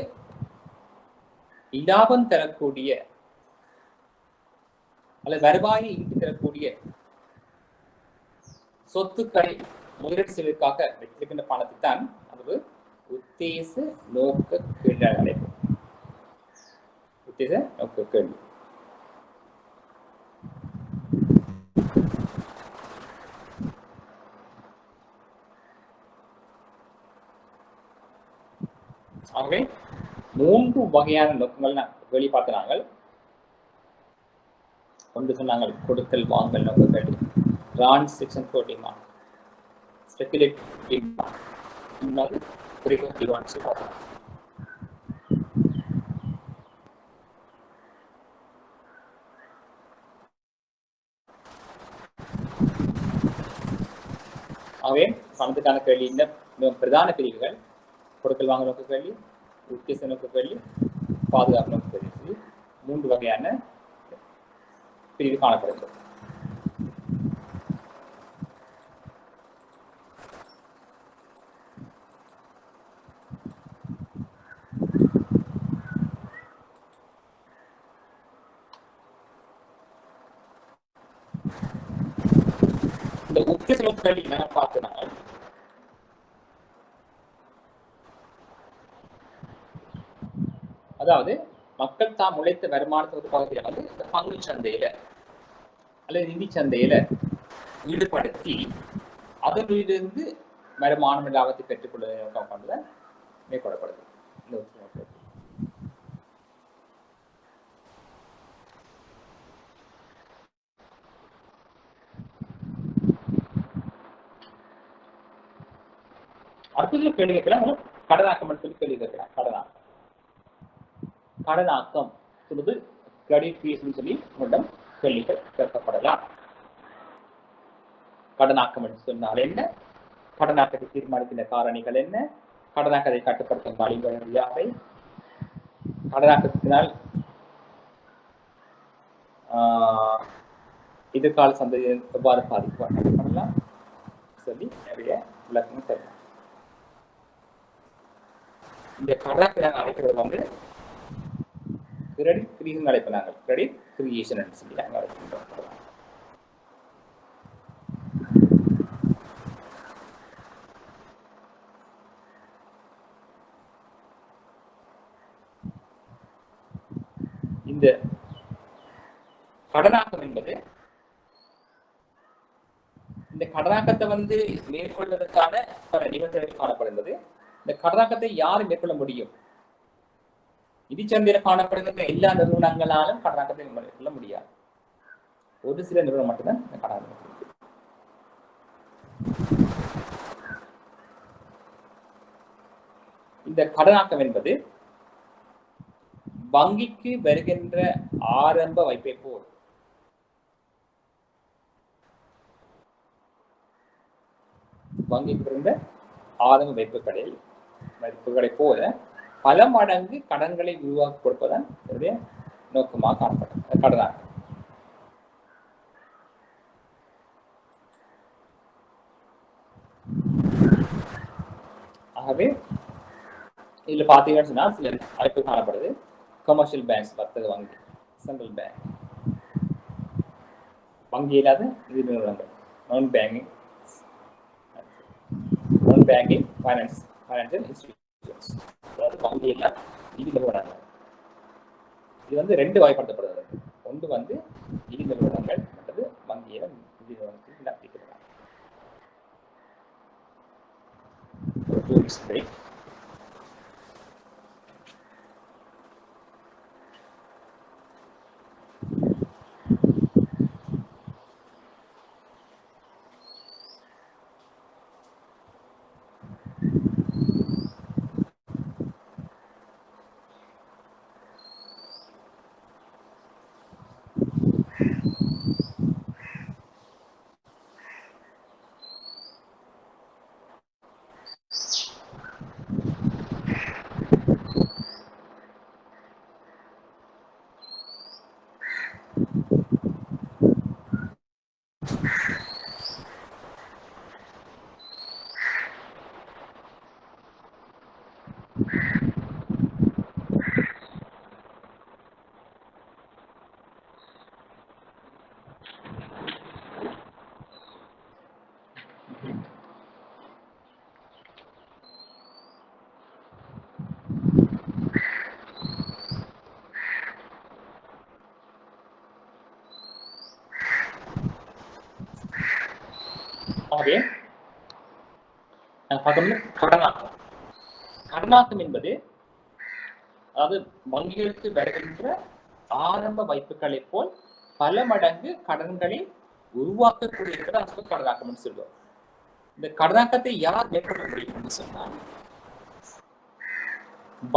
இலாபம் தரக்கூடிய அல்லது வருவாயை ஈட்டி தரக்கூடிய சொத்துக்களை முதலீடு செய்வதற்காக வைத்திருக்கின்ற பணத்தை தான் அது உத்தேச நோக்க கேள்வி அழைப்போம். உத்தேச நோக்க கேள்வி. ஆகவே 3 வகையான நோக்கங்கள் வெளி பார்த்த நாங்கள். ஒன்று சொன்னாங்க கொடுக்கல் வாங்கல் நோக்க கேள்வி, transaction for demand, speculative demand, இன்னொரு பிரிவென்டிவ் டிமாண்ட் பார்த்தோம். ஆகவே பணத்துக்கான கேள்வியின் பிரதான பிரிவுகள் கொடுக்கல் வாங்கல் நோக்க கேள்வி, உத்தேச நோக்க கேள்வி, பாதுகாப்பு நோக்க கேள்வி, 3 வகையான பிரிவு காணப்படுகிறது. இந்த உத்தேச நோக்க கேள்வி என்ன பார்த்தோம்னா, அதாவது மக்கள் தாம் உழைத்த வருமானத்தை ஒரு பகுதியில் வந்து இந்த பங்கு சந்தையில அல்லது நிதி சந்தையில ஈடுபடுத்தி அதனிலிருந்து வருமானம் லாபத்தை பெற்றுக்கொள்ள நோக்கம் கொண்டு மேற்கொள்ளப்படுது. அடுத்தது கேள்வி கேட்கலாம், கடனாக்கம் சொல்லி கேள்வி கேட்கலாம். கடனாக்கம் சொல்லுது கிரெடிட் ஃபீஸ் சொல்லி உங்களிடம் கேள்விகள் கேட்கப்படலாம். கடனாக்கம் என்று சொன்னால் என்ன, கடனாக்கத்தை தீர்மானிக்கின்ற காரணிகள் என்ன, கடனாக்கத்தை கட்டுப்படுத்தும் வழிமுறைகள் யாவை, கடனாக்கத்தினால் எதிர்கால சந்ததியை எவ்வாறு பாதிக்கப்படலாம் சொல்லி நிறைய விளக்கம் தரலாம். இந்த கடனாக்கத்தை அழைக்கிறது வந்து கிரெடிட் கிரியேஷன் அழைப்பாங்க. கிரெடிட் கிரியேஷன் சொல்லி நாங்கள் அழைக்கின்றோம். இந்த கடனாக்கம் என்பது இந்த கடனாக்கத்தை வந்து மேற்கொள்வதற்கான பல நிபந்தனைகள் காணப்படுகிறது. இந்த கடனாக்கத்தை யார் மேற்கொள்ள முடியும்? நிதிச்சந்தையில் காணப்படுகின்ற எல்லா நிறுவனங்களாலும் கடனாக்கத்தை கொள்ள முடியாது. ஒரு சில நிறுவனம் மட்டும்தான் கடன். இந்த கடனாக்கம் என்பது வங்கிக்கு வருகின்ற ஆரம்ப வைப்பை போல் வங்கிக்கு வருகின்ற ஆரம்ப வைப்புகளை போல பல மடங்கு கடன்களை உருவாக்கி கொடுப்பதன் நோக்கமாக காணப்பட்டது கடனாக்கம். ஆகவே இதுல பாத்தீங்கன்னு சொன்னா சில அமைப்பு காணப்படுது. கமர்ஷியல் பேங்க்ஸ், வர்த்தக வங்கி, சென்ட்ரல் பேங்க், வங்கி இல்லாத நிதி நிறுவனங்கள், நான் பேங்கிங் ஃபைனான்சியல் இன்ஸ்டிடியூஷன்ஸ், அதாவது வங்கி இல்லாத நிதி நிறுவனங்கள். இது வந்து ரெண்டு வகைப்படுத்தப்படுகிறது. ஒன்று வந்து நிதி நிறுவனங்கள், மற்றது வங்கியில நிதி நிறுவனத்தில் விண்ணப்பிக்கிறாங்க. ஆகவே கடனாக்கம். கடனாக்கம் என்பது அதாவது வங்கிகளுக்கு வருகின்ற ஆரம்ப வைப்புகளை போல் பல மடங்கு கடன்களை உருவாக்கக்கூடிய கடனாக்கம் சொல்லுவோம். இந்த கடனாக்கத்தை யார் மேற்கொள்ள முடியும் சொன்னால்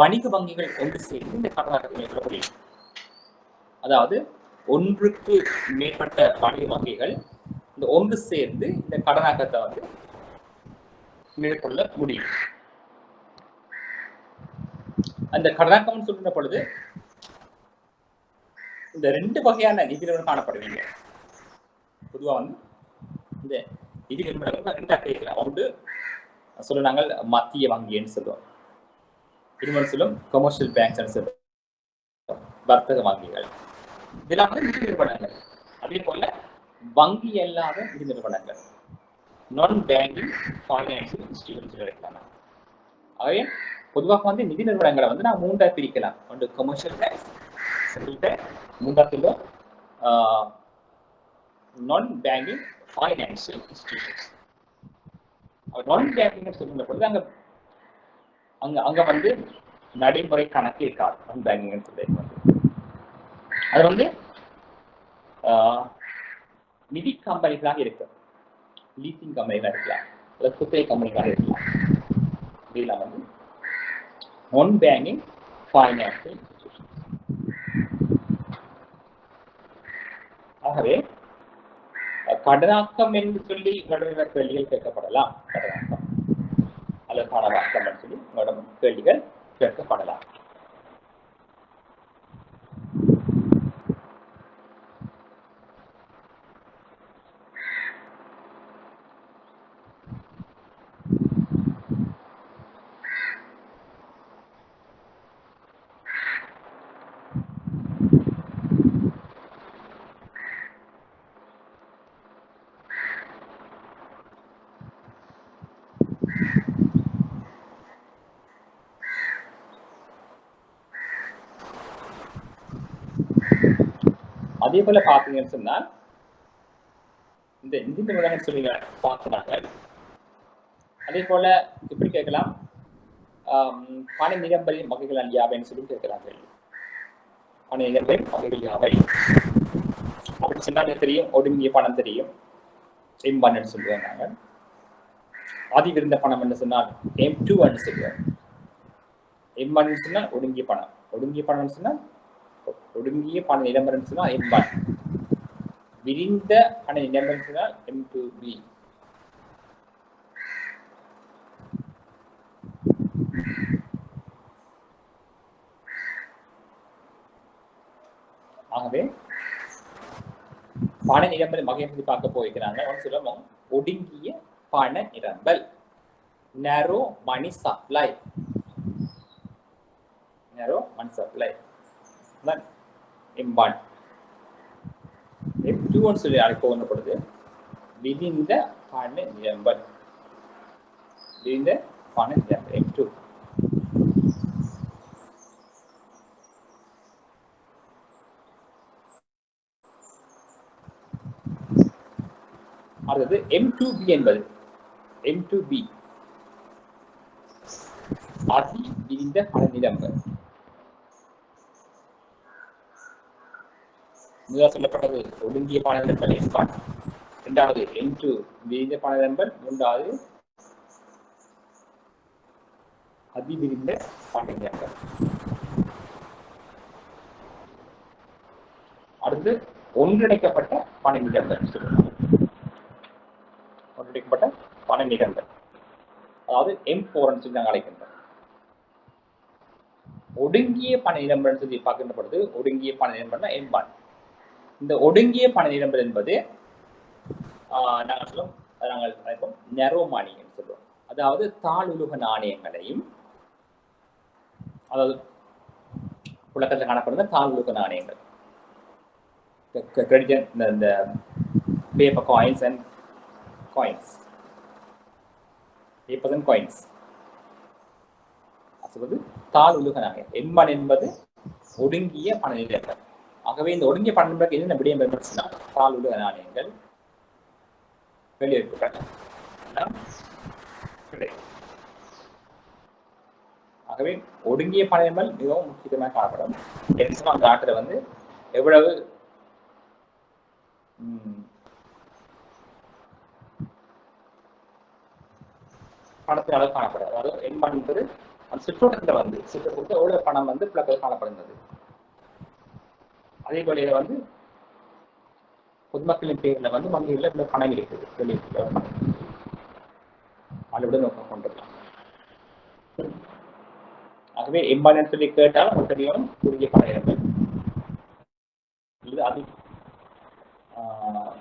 வணிக வங்கிகள் ஒன்று சேர்ந்து இந்த கடனாக்கத்தை மேற்கொள்ள முடியும். அதாவது ஒன்றுக்கு மேற்பட்ட வணிக வங்கிகள் இந்த ஒன்று சேர்ந்து இந்த கடனாக்கத்தை வந்து மேற்கொள்ள முடியும். அந்த கடனாக்கம் சொல்ற பொழுது இந்த ரெண்டு வகையான நிதி நிறுவனம் காணப்படுவீங்க. பொதுவா வந்து இந்த நிதி நிறுவனங்கள் ரெண்டா கேட்கலாம். ஒன்று சொல்ல நாங்கள் மத்திய வங்கின்னு சொல்லுவோம், இன்னொரு சொல்லும் கமர்ஷியல் பேங்க்ஸ் சொல்லுவோம், வர்த்தக வங்கிகள். இதெல்லாம் வந்து நிதி நிறுவனங்கள். அதே போல வங்கி அல்லாத நிதி நிறுவனங்கள், நான் பேங்கிங் ஃபைனான்சியல் இன்ஸ்டிடியூஷன்ஸ் இருக்கலாம். ஆகவே பொதுவாக வந்து நிதி நிறுவனங்களை வந்து நான் மூன்றா பிரிக்கலாம். ஒன்று கமர்ஷியல் பேங்க்ஸ், சென்ட்ரல் பேங்க், மூன்றாவது நான் பேங்கிங் ஃபைனான்சியல் இன்ஸ்டிடியூஷன்ஸ். நான் பேங்கிங் சொல்லுற பொழுது அங்க வந்து நடைமுறை கணக்கு இருக்காது. நான் பேங்கிங் சொல்றது வந்து அது வந்து நிதி கம்பெனிகளாக இருக்கு, லீசிங் கம்பெனிகளாக இருக்கலாம், குத்தகை கம்பெனிகளாக இருக்கலாம். இதெல்லாம் வந்து நான் பேங்கிங் ஃபைனான்சியல் இன்ஸ்டிடியூஷன்ஸ். ஆகவே கடனாக்கம் என்று சொல்லி உங்களிடம் கேள்விகள் கேட்கப்படலாம். கடனாக்கம் அதற்கான வாக்கம் என்று சொல்லி உங்களிடம் கேள்விகள் கேட்கப்படலாம். அதே போல பாத்தீங்கன்னு சொன்னால் இந்த நிதி நிறுவனங்கள் சொல்லி பார்க்கிறாங்க. அதே போல எப்படி கேட்கலாம், பண நிரம்பலின் வகைகள் யாவைன்னு சொல்லி கேட்கிறார்கள். பண நிரம்பலின் வகைகள் யாவை அப்படின்னு சொன்னா தெரியும். ஒடுங்கிய பணம் தெரியும், M1 சொல்லுவோம் நாங்கள். அதிவிருந்த பணம் என்று சொன்னால் M2 சொல்லுவோம். M1 சொன்னால் ஒடுங்கிய பணம், ஒடுங்கிய பணம் சொன்னால் ஒடுங்கிய பண நிரம்பல் சொன்னால் M1, விரிந்த பண நிரம்பல் சொன்னால் M2B. ஆகவே பண நிரம்பல் வகை பற்றி பார்க்க போயிருக்கிறாங்க. சொல்லுவோம் ஒடுங்கிய பண நிரம்பல், narrow money supply, narrow money supply M1. M2 சொல்லி அழைக்கப்படுது விரிந்த பண நிரம்பல், விரிந்த பண நிரம்பல் M2. அடுத்தது M2B என்பது M2B அதி விரிந்த பண நிரம்பல். முதல் சொல்லப்பட்டது ஒடுங்கிய பண நிரம்பல் M1, இரண்டாவது M2 விரிந்த பண நிரம்பல், மூன்றாவது அதிவிரிந்த பண நிரம்பல். அடுத்து ஒன்றிணைக்கப்பட்ட பண நிரம்பல் சொல்லுவாங்க. ஒன்றிணைக்கப்பட்ட பண நிரம்பல் அதாவது M4 சொல்லி நாங்கள் அழைக்கின்றோம். ஒடுங்கிய பண நிரம்பல் சொல்லி பார்க்கின்ற பொழுது ஒடுங்கிய பண நிரம்பல்னா M1. இந்த ஒடுங்கிய பண நிரம்பல் என்பது நாங்கள் அழைப்போம் நெரோ மணி என்று சொல்லுவோம். அதாவது தாளுலக நாணயங்களையும், அதாவது புழக்கத்தில் காணப்படுகிற தாளுலக நாணயங்கள், இந்த paper coins and coins, papers and coins சொல்வது தாளுலக நாணயம். M1 என்பது ஒடுங்கிய பண நிரம்பல். ஆகவே இந்த ஒடுங்கிய பண நிரம்பலுக்கு என்னென்ன விடயம் பயன்படுத்தினா தாளுலக நாணயங்கள், வெளியேற்புகள். ஆகவே ஒடுங்கிய பண நிரம்பல் மிகவும் முக்கியமாக காணப்படும். அந்த நாட்டில் வந்து எவ்வளவு பணத்தின் அளவு காணப்படும். அதாவது M1 என்பது அந்த சுற்றோட்டத்தில் வந்து சுற்றோட்டத்தில் எவ்வளவு பணம் வந்து புழக்கத்தில் காணப்படுகிறது. அதே போல வந்து பொதுமக்களின் பேர்ல வந்து வங்கிகளில் இவ்வளவு பணம் இருக்குது, வெளியே அளவுடன் நோக்கம் கொண்டிருக்கலாம். ஆகவே M1 சொல்லி கேட்டால் நமக்கு தெரியும் குறுகிய பண நிரம்பல், அது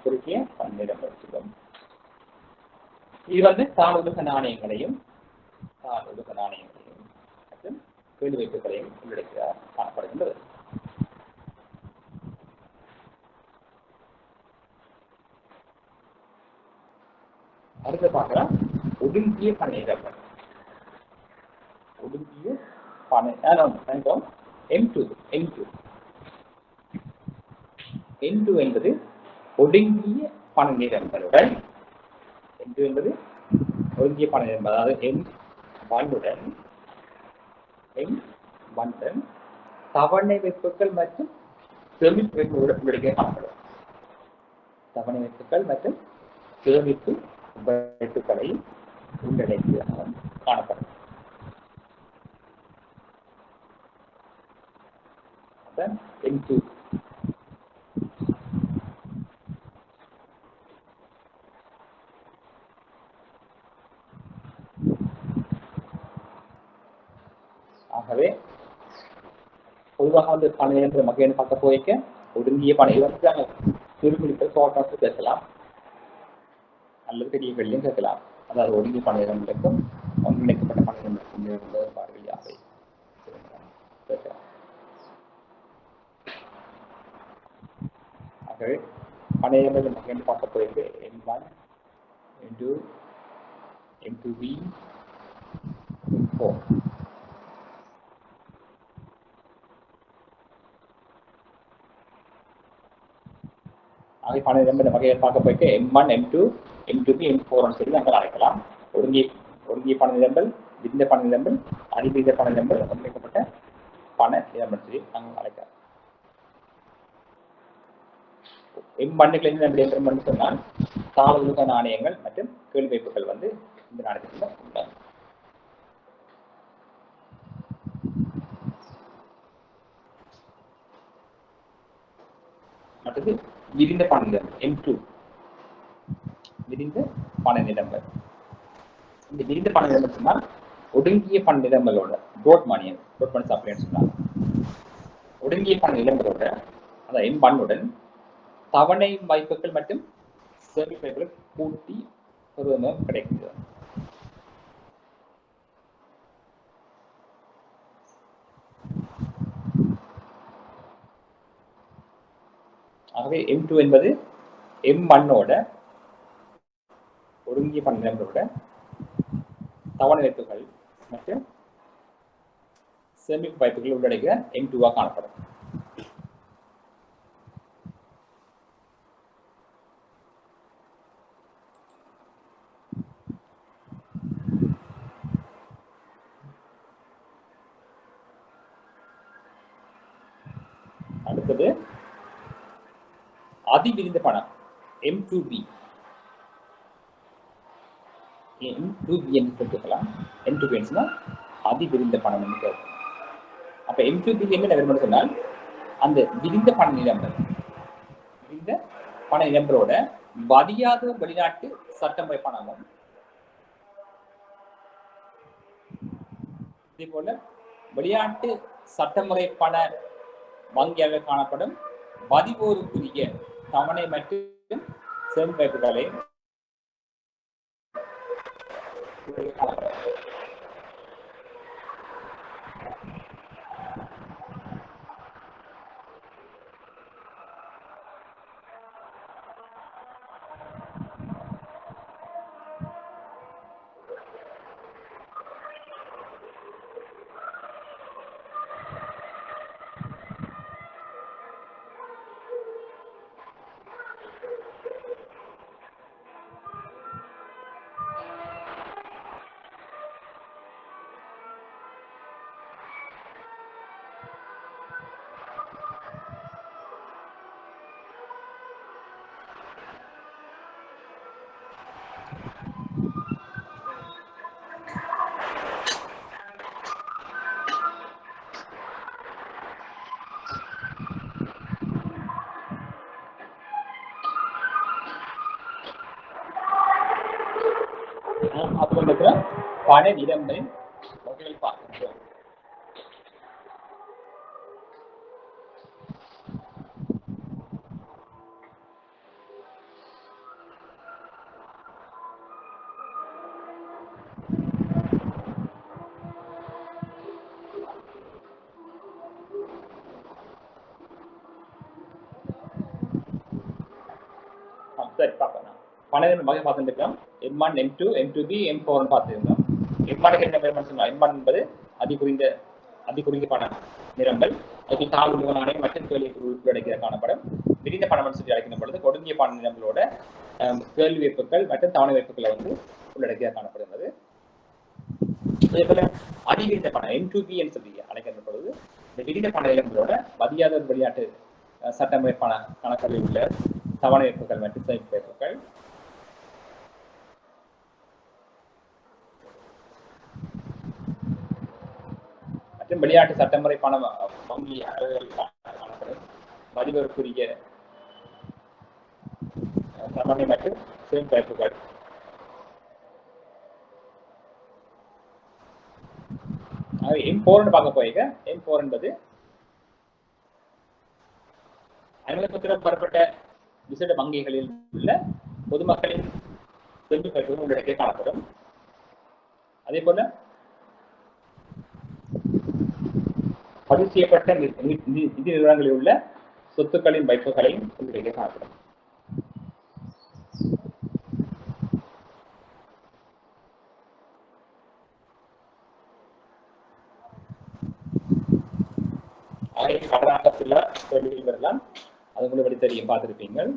குறுகிய பண நிரம்பல் சொல்லுவோம். இது வந்து தாளுலக நாணயங்களையும் மற்றும் கேள்வி வைப்புகளையும் உள்ளடக்கிய காணப்படுகின்றது. அடுத்து பார்க்கலாம் ஒடுங்கிய பண நிரம்பல். ஒடுங்கிய பண M2 என்பது ஒடுங்கிய பண நிரம்பலுடன், M2 என்பது ஒடுங்கிய பண நிரம்பல், அதாவது M1 தவணை வைப்புகள் மற்றும் சேமிப்பு வைப்புகளுடன் உள்ளடக்கிய காணப்படும். தவணை வைப்புகள் மற்றும் சேமிப்பு வைப்புகளை உள்ளடக்கிய காணப்படும். M2. ஆகவே பொதுவாக வந்து பண நிரம்பல் வகைன்னு பார்க்க போய்க்க ஒடுங்கிய பண நிரம்பல் சுருக்குறிப்பில் ஷார்ட் பேசலாம் அல்லது பெரிய வெளியும் கேட்கலாம். அதாவது ஒடுங்கிய பண நிரம்பலுக்கும் ஒன்றிணைக்கப்பட்ட பண நிரம்பலுக்கும் பார்வையில் யாவை பேசலாம். ஆகவே பண நிரம்பல் வகைன்னு பார்க்க போய்க்க M1, M2, M2B, M4. ஆகவே பண நிரம்பல் வகையை பார்க்க போய்ட்டு M1, M2, M2B, M4 சொல்லி நாங்கள் அழைக்கலாம். ஒடுங்கிய பண நிரம்பல், விரிந்த பண நிரம்பல், அதிபீத பண நிலங்கள் ஒன்றிணைக்கப்பட்ட பண நிலம் என்று நாங்கள் அழைக்கிறோம். எம்பண்ணுகளின் சொன்னால் தாவலுக நாணயங்கள் மற்றும் கேள்வி வைப்புகள் வந்து இந்த நாணயத்தில் உள்ளன. அடுத்தது விரிந்த பண நிலம் M2. விரிந்த பண நிலங்கள். இந்த விரிந்த பண நிலம் சொன்னால் ஒடுங்கிய பண நிலங்களோட ப்ரோட் மணி அப்படின்னு சொன்னாங்க. ஒடுங்கிய பண நிலங்களோட அதாவது எம்பண்ணுடன் தவணை வாய்ப்புகள் மற்றும் சேமிப்புகளை கூட்டி பெறுவதற்கு கிடைக்கிறது. ஆகவே M2 என்பது M1ஓட ஒடுங்கிய பண நிலங்களோட தவணை வைப்புகள் மற்றும் சேமிப்பு வாய்ப்புகள் உள்ளடக்கிய M2 காணப்படும். அடுத்தது அதிவிரிந்த பணம் M2B. M2B என்று கொடுத்துக்கலாம். M2B சொன்னால் அதிவிரிந்த பணம் என்று. அப்ப M2B என்ன சொன்னால் அந்த விரிந்த பண நிலங்கள், விரிந்த பண நிலங்களோட வதியாத வெளிநாட்டு சட்டமுறை பணமும் இதே போல வெளிநாட்டு சட்டமுறை பண வங்கியாக காணப்படும் வதிவோருக்குரிய தவணை மற்றும் சேமிப்புகளை பண நிலங்களின் வகைகள் பார்க்கின்றோம். சரி பார்க்கலாம். பண வகை பார்த்துருக்கோம். M1, M2, M2B, M4 பார்த்துருக்கோம். M1 M1 என்பது அதிகுறிந்த பண நிறங்கள், அதுக்கு தாழ்வு நாணயம் மற்றும் கேள்வி உள்ளடக்கிய காணப்படும். விரிந்த பணம் சொல்லி அழைக்கும் பொழுது ஒடுங்கிய பண நிறங்களோட கேள்வி வைப்புகள் மற்றும் தவணை வைப்புகளை வந்து உள்ளடக்கிய காணப்படுகிறது. அதே போல அதிவிரிந்த பணம் M2B என்று சொல்லி அழைக்கின்ற பொழுது இந்த விரிந்த பண நிறங்களோட வதியாத வெளிநாட்டு சட்டமுறை பண கணக்குகளில் உள்ள தவணை வைப்புகள் மற்றும் சேமிப்பு வைப்புகள். மற்றும் வெளிநாட்டு சட்டமுறை பண வங்கி காணப்படும் வதிவருக்குரிய தவணை மற்றும் சேமிப்பு வைப்புகள். M4 பார்க்க போயிங்க. M4 என்பது அனுமதிப்பத்திரம் பெறப்பட்ட விசேட வங்கிகளில் உள்ள பொதுமக்களின் சேமிப்பு உள்ளடக்கிய காணப்படும். அதே போல பதிவு செய்யப்பட்ட நிதி நிறுவனங்களில் உள்ள சொத்துக்களின் வைப்புகளையும் உள்ளடக்கிய காணப்படும். கடனாட்டத்தில் கேள்விகள் வரலாம். அது கூட வழி தெரியும், பார்த்திருப்பீங்கள்.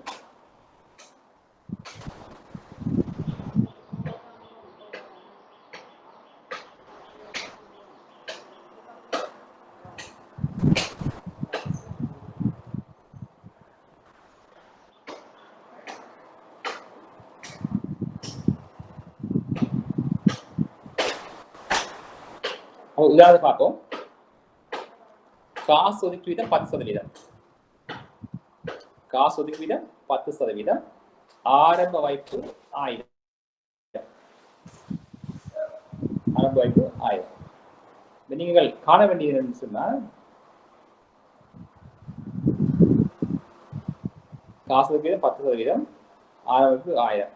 உதாரணம் பார்ப்போம். காசு ஒதுக்கி வீதம் 10%. காசு ஒதுக்கி வீதம் 10%. ஆரம்ப வைப்பு 1000. ஆரம்ப வைப்பு 1000. நீங்கள் காண வேண்டியது என்னன்னு சொன்னால், காசு ஒதுக்கி வீதம் 10%. ஆரம்ப வைப்பு 1000.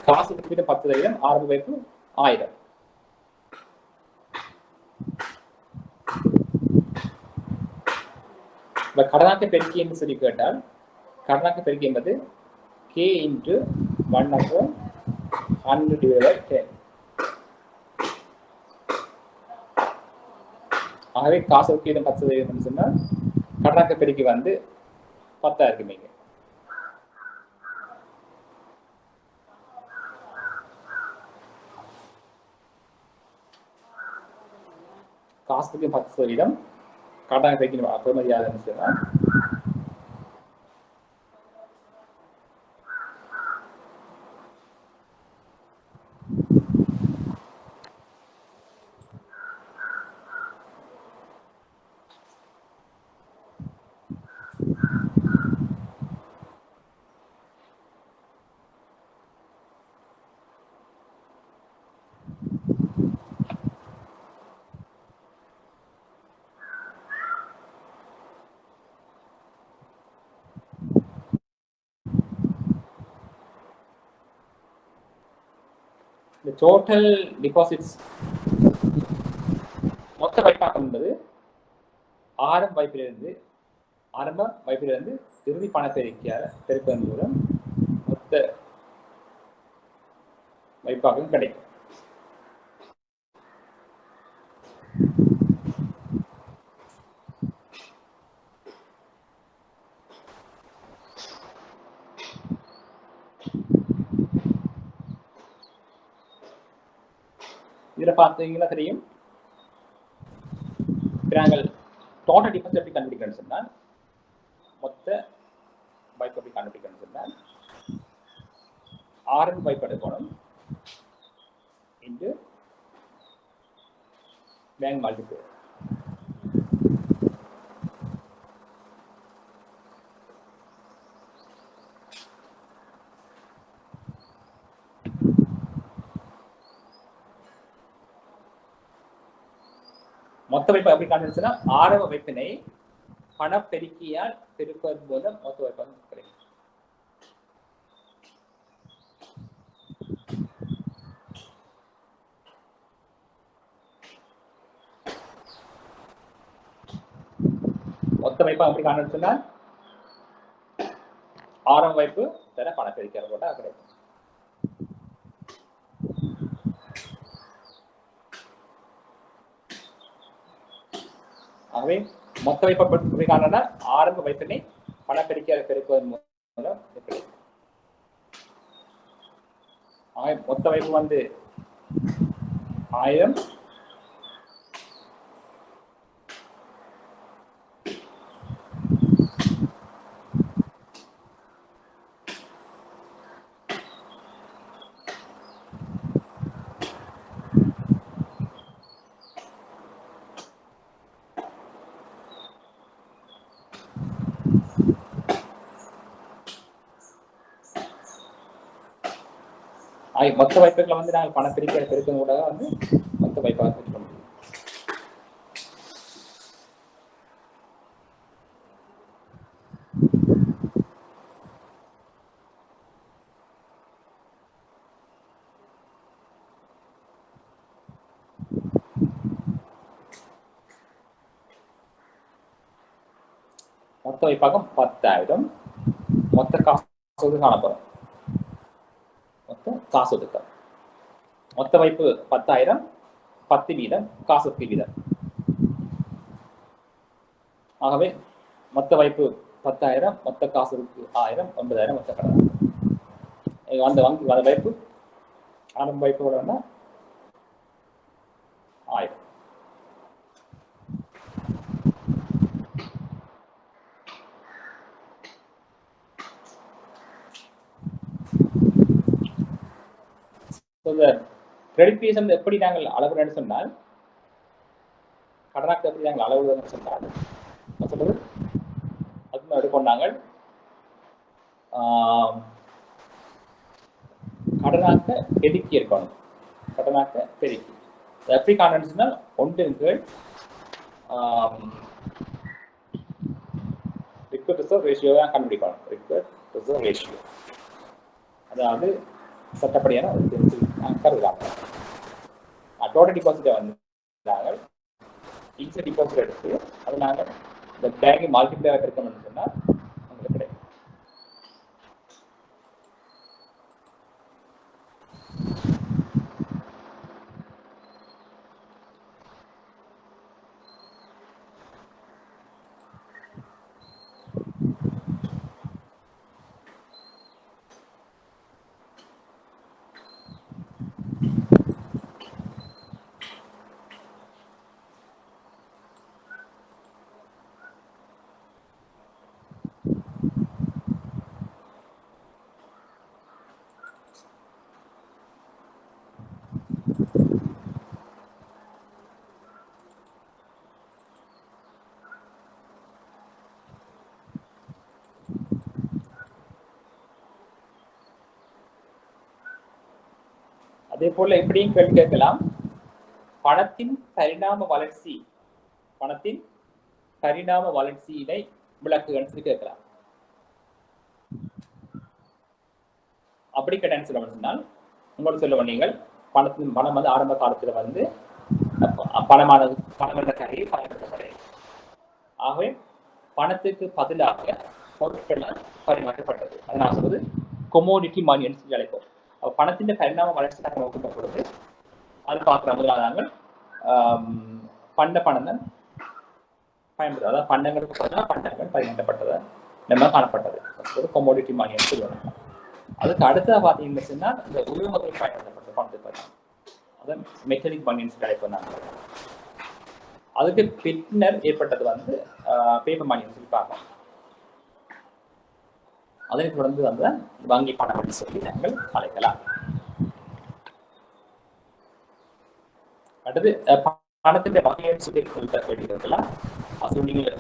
காசு ஒதுக்கி வீதம் 10%. ஆரம்ப வைப்பு 1000. கடனாக்க பெருக்கி என்று சொல்லி கேட்டால், கடனாக்க பெருக்கி என்பது k into 1/100 divided by 10. ஆகவே காசு ஒதுக்கி வீதம் 10% சொன்னால் கடனாக்க பெருக்கி வந்து 10 இருக்குமீங்க. காசுக்கு 10%, கடனாக்க பெருக்கி பெறுமதியாதுன்னு சொன்னால் the total deposits மொத்த வைப்பாக்கம் என்பது ஆரம்ப வைப்பிலிருந்து இறுதி பண பெருப்பதன் மூலம் மொத்த வைப்பாக்கம் கிடைக்கும். இதுல பார்த்தீங்கன்னா தெரியும், நாங்கள் டோட்டல் டிஃபரன்ஸ் எப்படி கண்டுபிடிக்கணும்னு சொன்னால், மொத்த வைப்பு எப்படி கண்டுபிடிக்கணும்னு சொன்னால், ஆரம்ப வைப்பு எடுக்கணும் இன்டு பேங்க் மல்டிபிள். மொத்த வைப்பு எப்படி காண்பிச்சுன்னா, ஆரம்ப வைப்பினை பணப்பெருக்கியால் பெருப்பதன் மூலம் மொத்த வைப்பாக கிடைக்கும். மொத்த வைப்பா எப்படி காண்பிச்சுன்னா, ஆரம்ப வைப்பு தர பணப்பெருக்கியால் போட்டா கிடைக்கும். ஆகவே மொத்த வைப்பு காரணம்னா ஆரம்ப வைப்பினை பணப்பெருக்கியால் பெருக்குவதன் மூலம் கிடைக்கும். ஆகவே மொத்த வைப்பு வந்து 1000 மொத்த வைப்புகளை வந்து நாங்கள் பணப்பெருக்கியால் பெருக்கும் கூட வந்து மொத்த வைப்பாக பெருக்க முடியும். மொத்த வைப்பாகம் 10,000. மொத்த காசு காணப்படும். மொத்த காசு ஒதுக்க மொத்த வைப்பு 10,000, 10 வீதம் காசு வீதம். ஆகவே மொத்த வைப்பு 10,000, மொத்த காசு 1000, 9,000 மொத்த கடன். அந்த வைப்பு ஆரம்ப வைப்போட 1000. இந்த கிரெடிட் பீஸ் எப்படி நாங்கள் அளவுன்னு சொன்னால் கடனாக்கு எப்படி நாங்கள் அளவுன்னு சொன்னால் சொல்றது அது எடுக்கொண்டாங்க கடனாக்க பெருக்கி இருக்கணும். கடனாக்க பெருக்கி எப்படி காணணும்னா ஒன்றின் கீழ் ரிக்வெஸ்ட் ரிசர்வ் ரேஷியோ தான் கண்டுபிடிக்கணும். ரிக்வெஸ்ட் ரிசர்வ் ரேஷியோ அதாவது சட்டப்படியான கருதுறாங்க. டோட்டல் டிபாசிட்டை வந்து நாங்கள் ஃபிக்ஸட் டிபாசிட் எடுத்து அது நாங்கள் இந்த பேங்க் மல்டிப்ளையர் இருக்கணும்னு சொன்னால் உங்களுக்கு கிடைக்கும். அதே போல எப்படியும் கேள்வி கேட்கலாம், பணத்தின் பரிணாம வளர்ச்சியினை விளக்குகன்னு கேட்கலாம். அப்படி கேட்டேன்னு சொன்னால் உங்களுக்கு சொல்லுவோம், நீங்கள் பணம் வந்து ஆரம்ப காலத்துல வந்து பணம் என்ற கருவி பயன்படுத்தப்படுகிறது. ஆகவே பணத்துக்கு பதிலாக பொருட்கள் பரிமாற்றப்பட்டது. அதனால சொல்வது கொமோடிட்டி மணி என்று சொல்லி அழைப்போம். பணத்தின் பரிணாம வளர்ச்சிக்காக நோக்கப்பட்ட பொழுது அது பார்க்கிற முதலாக பணம் தான் பயன்படுது. அதாவது பண்டங்களுக்கு பதிலாக பண்டங்கள் பரிமாற்றப்பட்டது நம்ம காணப்பட்டது. ஒரு கொமோடிட்டி மணி என்று சொல்லுவாங்க. அதுக்கு அடுத்ததாக பார்த்தீங்கன்னு சொன்னா இந்த உலோகங்கள் பயன்படுத்தப்பட்டது பணத்துக்கு பதிலாக அதான் மெக்கானிக் மணி என்று அழைப்போம். அதுக்கு பின்னர் ஏற்பட்டது வந்து பேப்பர் மணி சொல்லி பார்ப்போம். அதனை தொடர்ந்து வந்து வங்கி பணம் என்று சொல்லி நாங்கள் அழைக்கலாம். அடுத்து பணத்தின் வகையை சொல்லி வேண்டியிருக்கலாம். அது நீங்கள்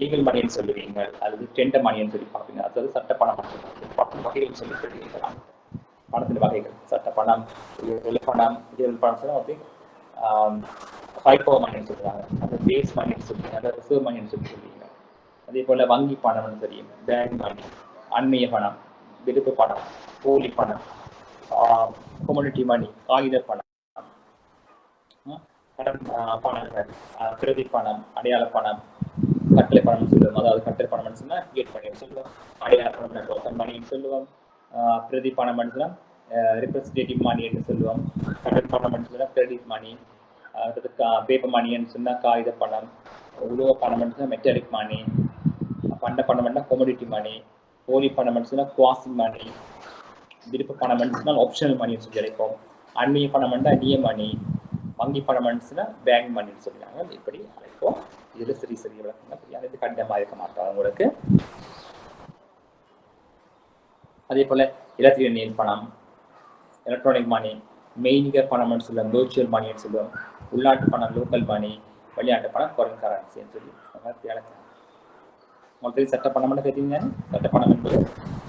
லீகல் மணின்னு சொல்லுவீங்க, அல்லது டெண்டர் மணின்னு சொல்லி பார்ப்பீங்க. அதாவது சட்ட பணம் வகைகள் சொல்லி சொல்லியிருக்கலாம். பணத்தின் வகைகள் சட்ட பணம், பணம், பணம் சொல்ல அப்படி ஃபைபோ மணின்னு சொல்லுவாங்க, அது பேஸ் மணின்னு சொல்லுவீங்க, அதை ரிசர்வ் மணின்னு சொல்லுவீங்க. அதே போல வங்கி பணம்னு தெரியும், பேங்க் மணி, அண்மைய பணம், விருப்பு பணம், போலி பணம், கம்யூனிட்டி மணி, காகித பணம், கடன் பணங்கள், கிரெடிட் பணம், அடையாள பணம், கட்டளை பணம்னு சொல்லுவோம். அதாவது கட்டளை பணம்னு சொன்னா கிரியேட் பண்ணி சொல்லுவோம். அடையாள பணம் டோக்கன் மணின்னு சொல்லுவோம். பிரதி பணம் சொன்னா ரெப்ரஸன்டேட்டிவ் மணி என்று சொல்லுவோம். கடன் பணம் சொன்னா கிரெடிட் மணி, பேப்பர் மணின்னு சொன்னா காகித பணம், உலோக பணம் சொன்னா மெட்டாலிக் மணி, பண்ட பணம்னா கொமோடிட்டி மணி, போலி பணம் சொன்னா குவாசி மணி, விருப்ப பணம் சொன்னா ஆப்ஷனல் மணின்னு சொல்லி அழைப்போம். அந்நிய பணம்னா நிய மணி, வங்கி பணம் சொன்னா பேங்க் மணின்னு சொல்லுவாங்க. இப்படி அழைப்போம். இதுல சரி விளக்கங்கள் இது கடினமாக இருக்க மாட்டோம் உங்களுக்கு. அதே போல இலத்திரனியல் பணம், எலக்ட்ரானிக் மணி, மெய்நிகர் பணம்னு சொல்லுவோம், விர்ச்சுவல் மணின்னு சொல்லுவோம். உள்நாட்டு பணம் லோக்கல் மணி, வெளிநாட்டு பணம் ஃபாரின் கரன்சின்னு சொல்லி அழைக்கலாம். உங்களுக்கு சட்ட பணம்னு தெரியுங்க. சட்ட பணம் என்பது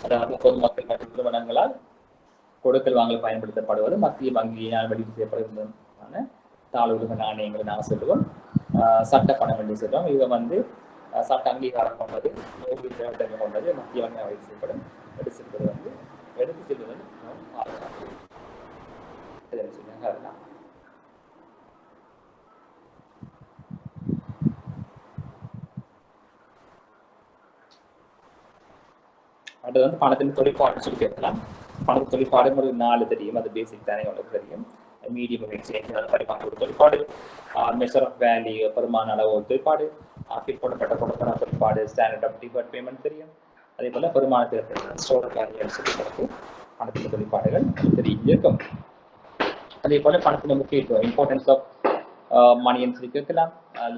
அதாவது பொதுமக்கள் மற்றும் நிறுவனங்களால் கொடுக்கல் வாங்கல் பயன்படுத்தப்படுவது மத்திய வங்கியினால் வெளியீடு செய்யப்படுவதற்கான தாழ்வுலக நாணயங்களை நாங்கள் சொல்லுவோம். சட்ட பணம் என்று சொல்லுவோம். இவை வந்து சட்ட அங்கீகாரம் கொண்டது, கொண்டது, மத்திய வங்கியால் வெளியீடு செய்யப்படும். எடுத்து செல்வது வந்து அதெல்லாம் அடுத்து வந்து பணத்தின் தொழிற்பாடு சொல்லி கேட்கலாம். பணத்து தொழிற்பாடு ஒரு 4 தெரியும், அது பேசிக் தானே உங்களுக்கு தெரியும். மீடியம் எக்ஸ்சேஞ்ச் பரிமாற்ற தொழிற்பாடு, மெஷர் ஆஃப் வேல்யூ பெருமான அளவு தொழிற்பாடு, பிற்போடப்பட்ட கொடுப்பன தொழிற்பாடு, ஸ்டாண்டர்ட் ஆஃப் டிஃபர்ட் பேமெண்ட் தெரியும். அதே போல பெருமானத்திற்கு ஸ்டோர் வேல்யூ சொல்லிக்கிறது பணத்தின் தொழிற்பாடுகள் தெரிஞ்சிருக்கும். அதே போல பணத்தின் முக்கியத்துவம், இம்பார்ட்டன்ஸ் ஆஃப் மணின்னு சொல்லி கேட்கலாம்,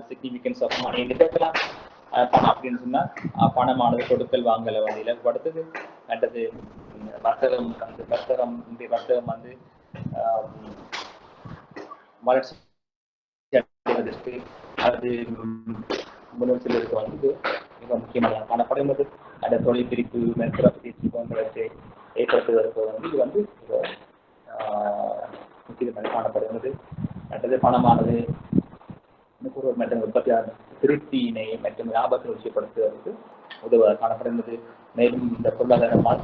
சிக்னிஃபிகன்ஸ் ஆஃப் மணின்னு கேட்கலாம். பணம் அப்படின்னு சொன்னா பணமானது கொடுக்கல் வாங்கல வந்து இலகுபடுத்துது. அடுத்தது வர்த்தகம் வந்து வளர்ச்சி அடைவதற்கு அது முன்னெடுத்து இருக்க வந்து மிக முக்கியமான காணப்படுகிறது. அந்த தொழில் பிரிப்பு மென்பொருள் பயிற்சி போன்றவற்றை ஏற்படுத்துவதற்கு வந்து இது வந்து முக்கியமாக காணப்படுகிறது. அடுத்தது பணமானது நுகர்வோர் மற்றும் உற்பத்தியாளர் திருப்தியினை மற்றும் லாபத்தை உறுதிப்படுத்துவதற்கு உதவ காணப்படுகிறது. மேலும் இந்த பொருளாதாரமான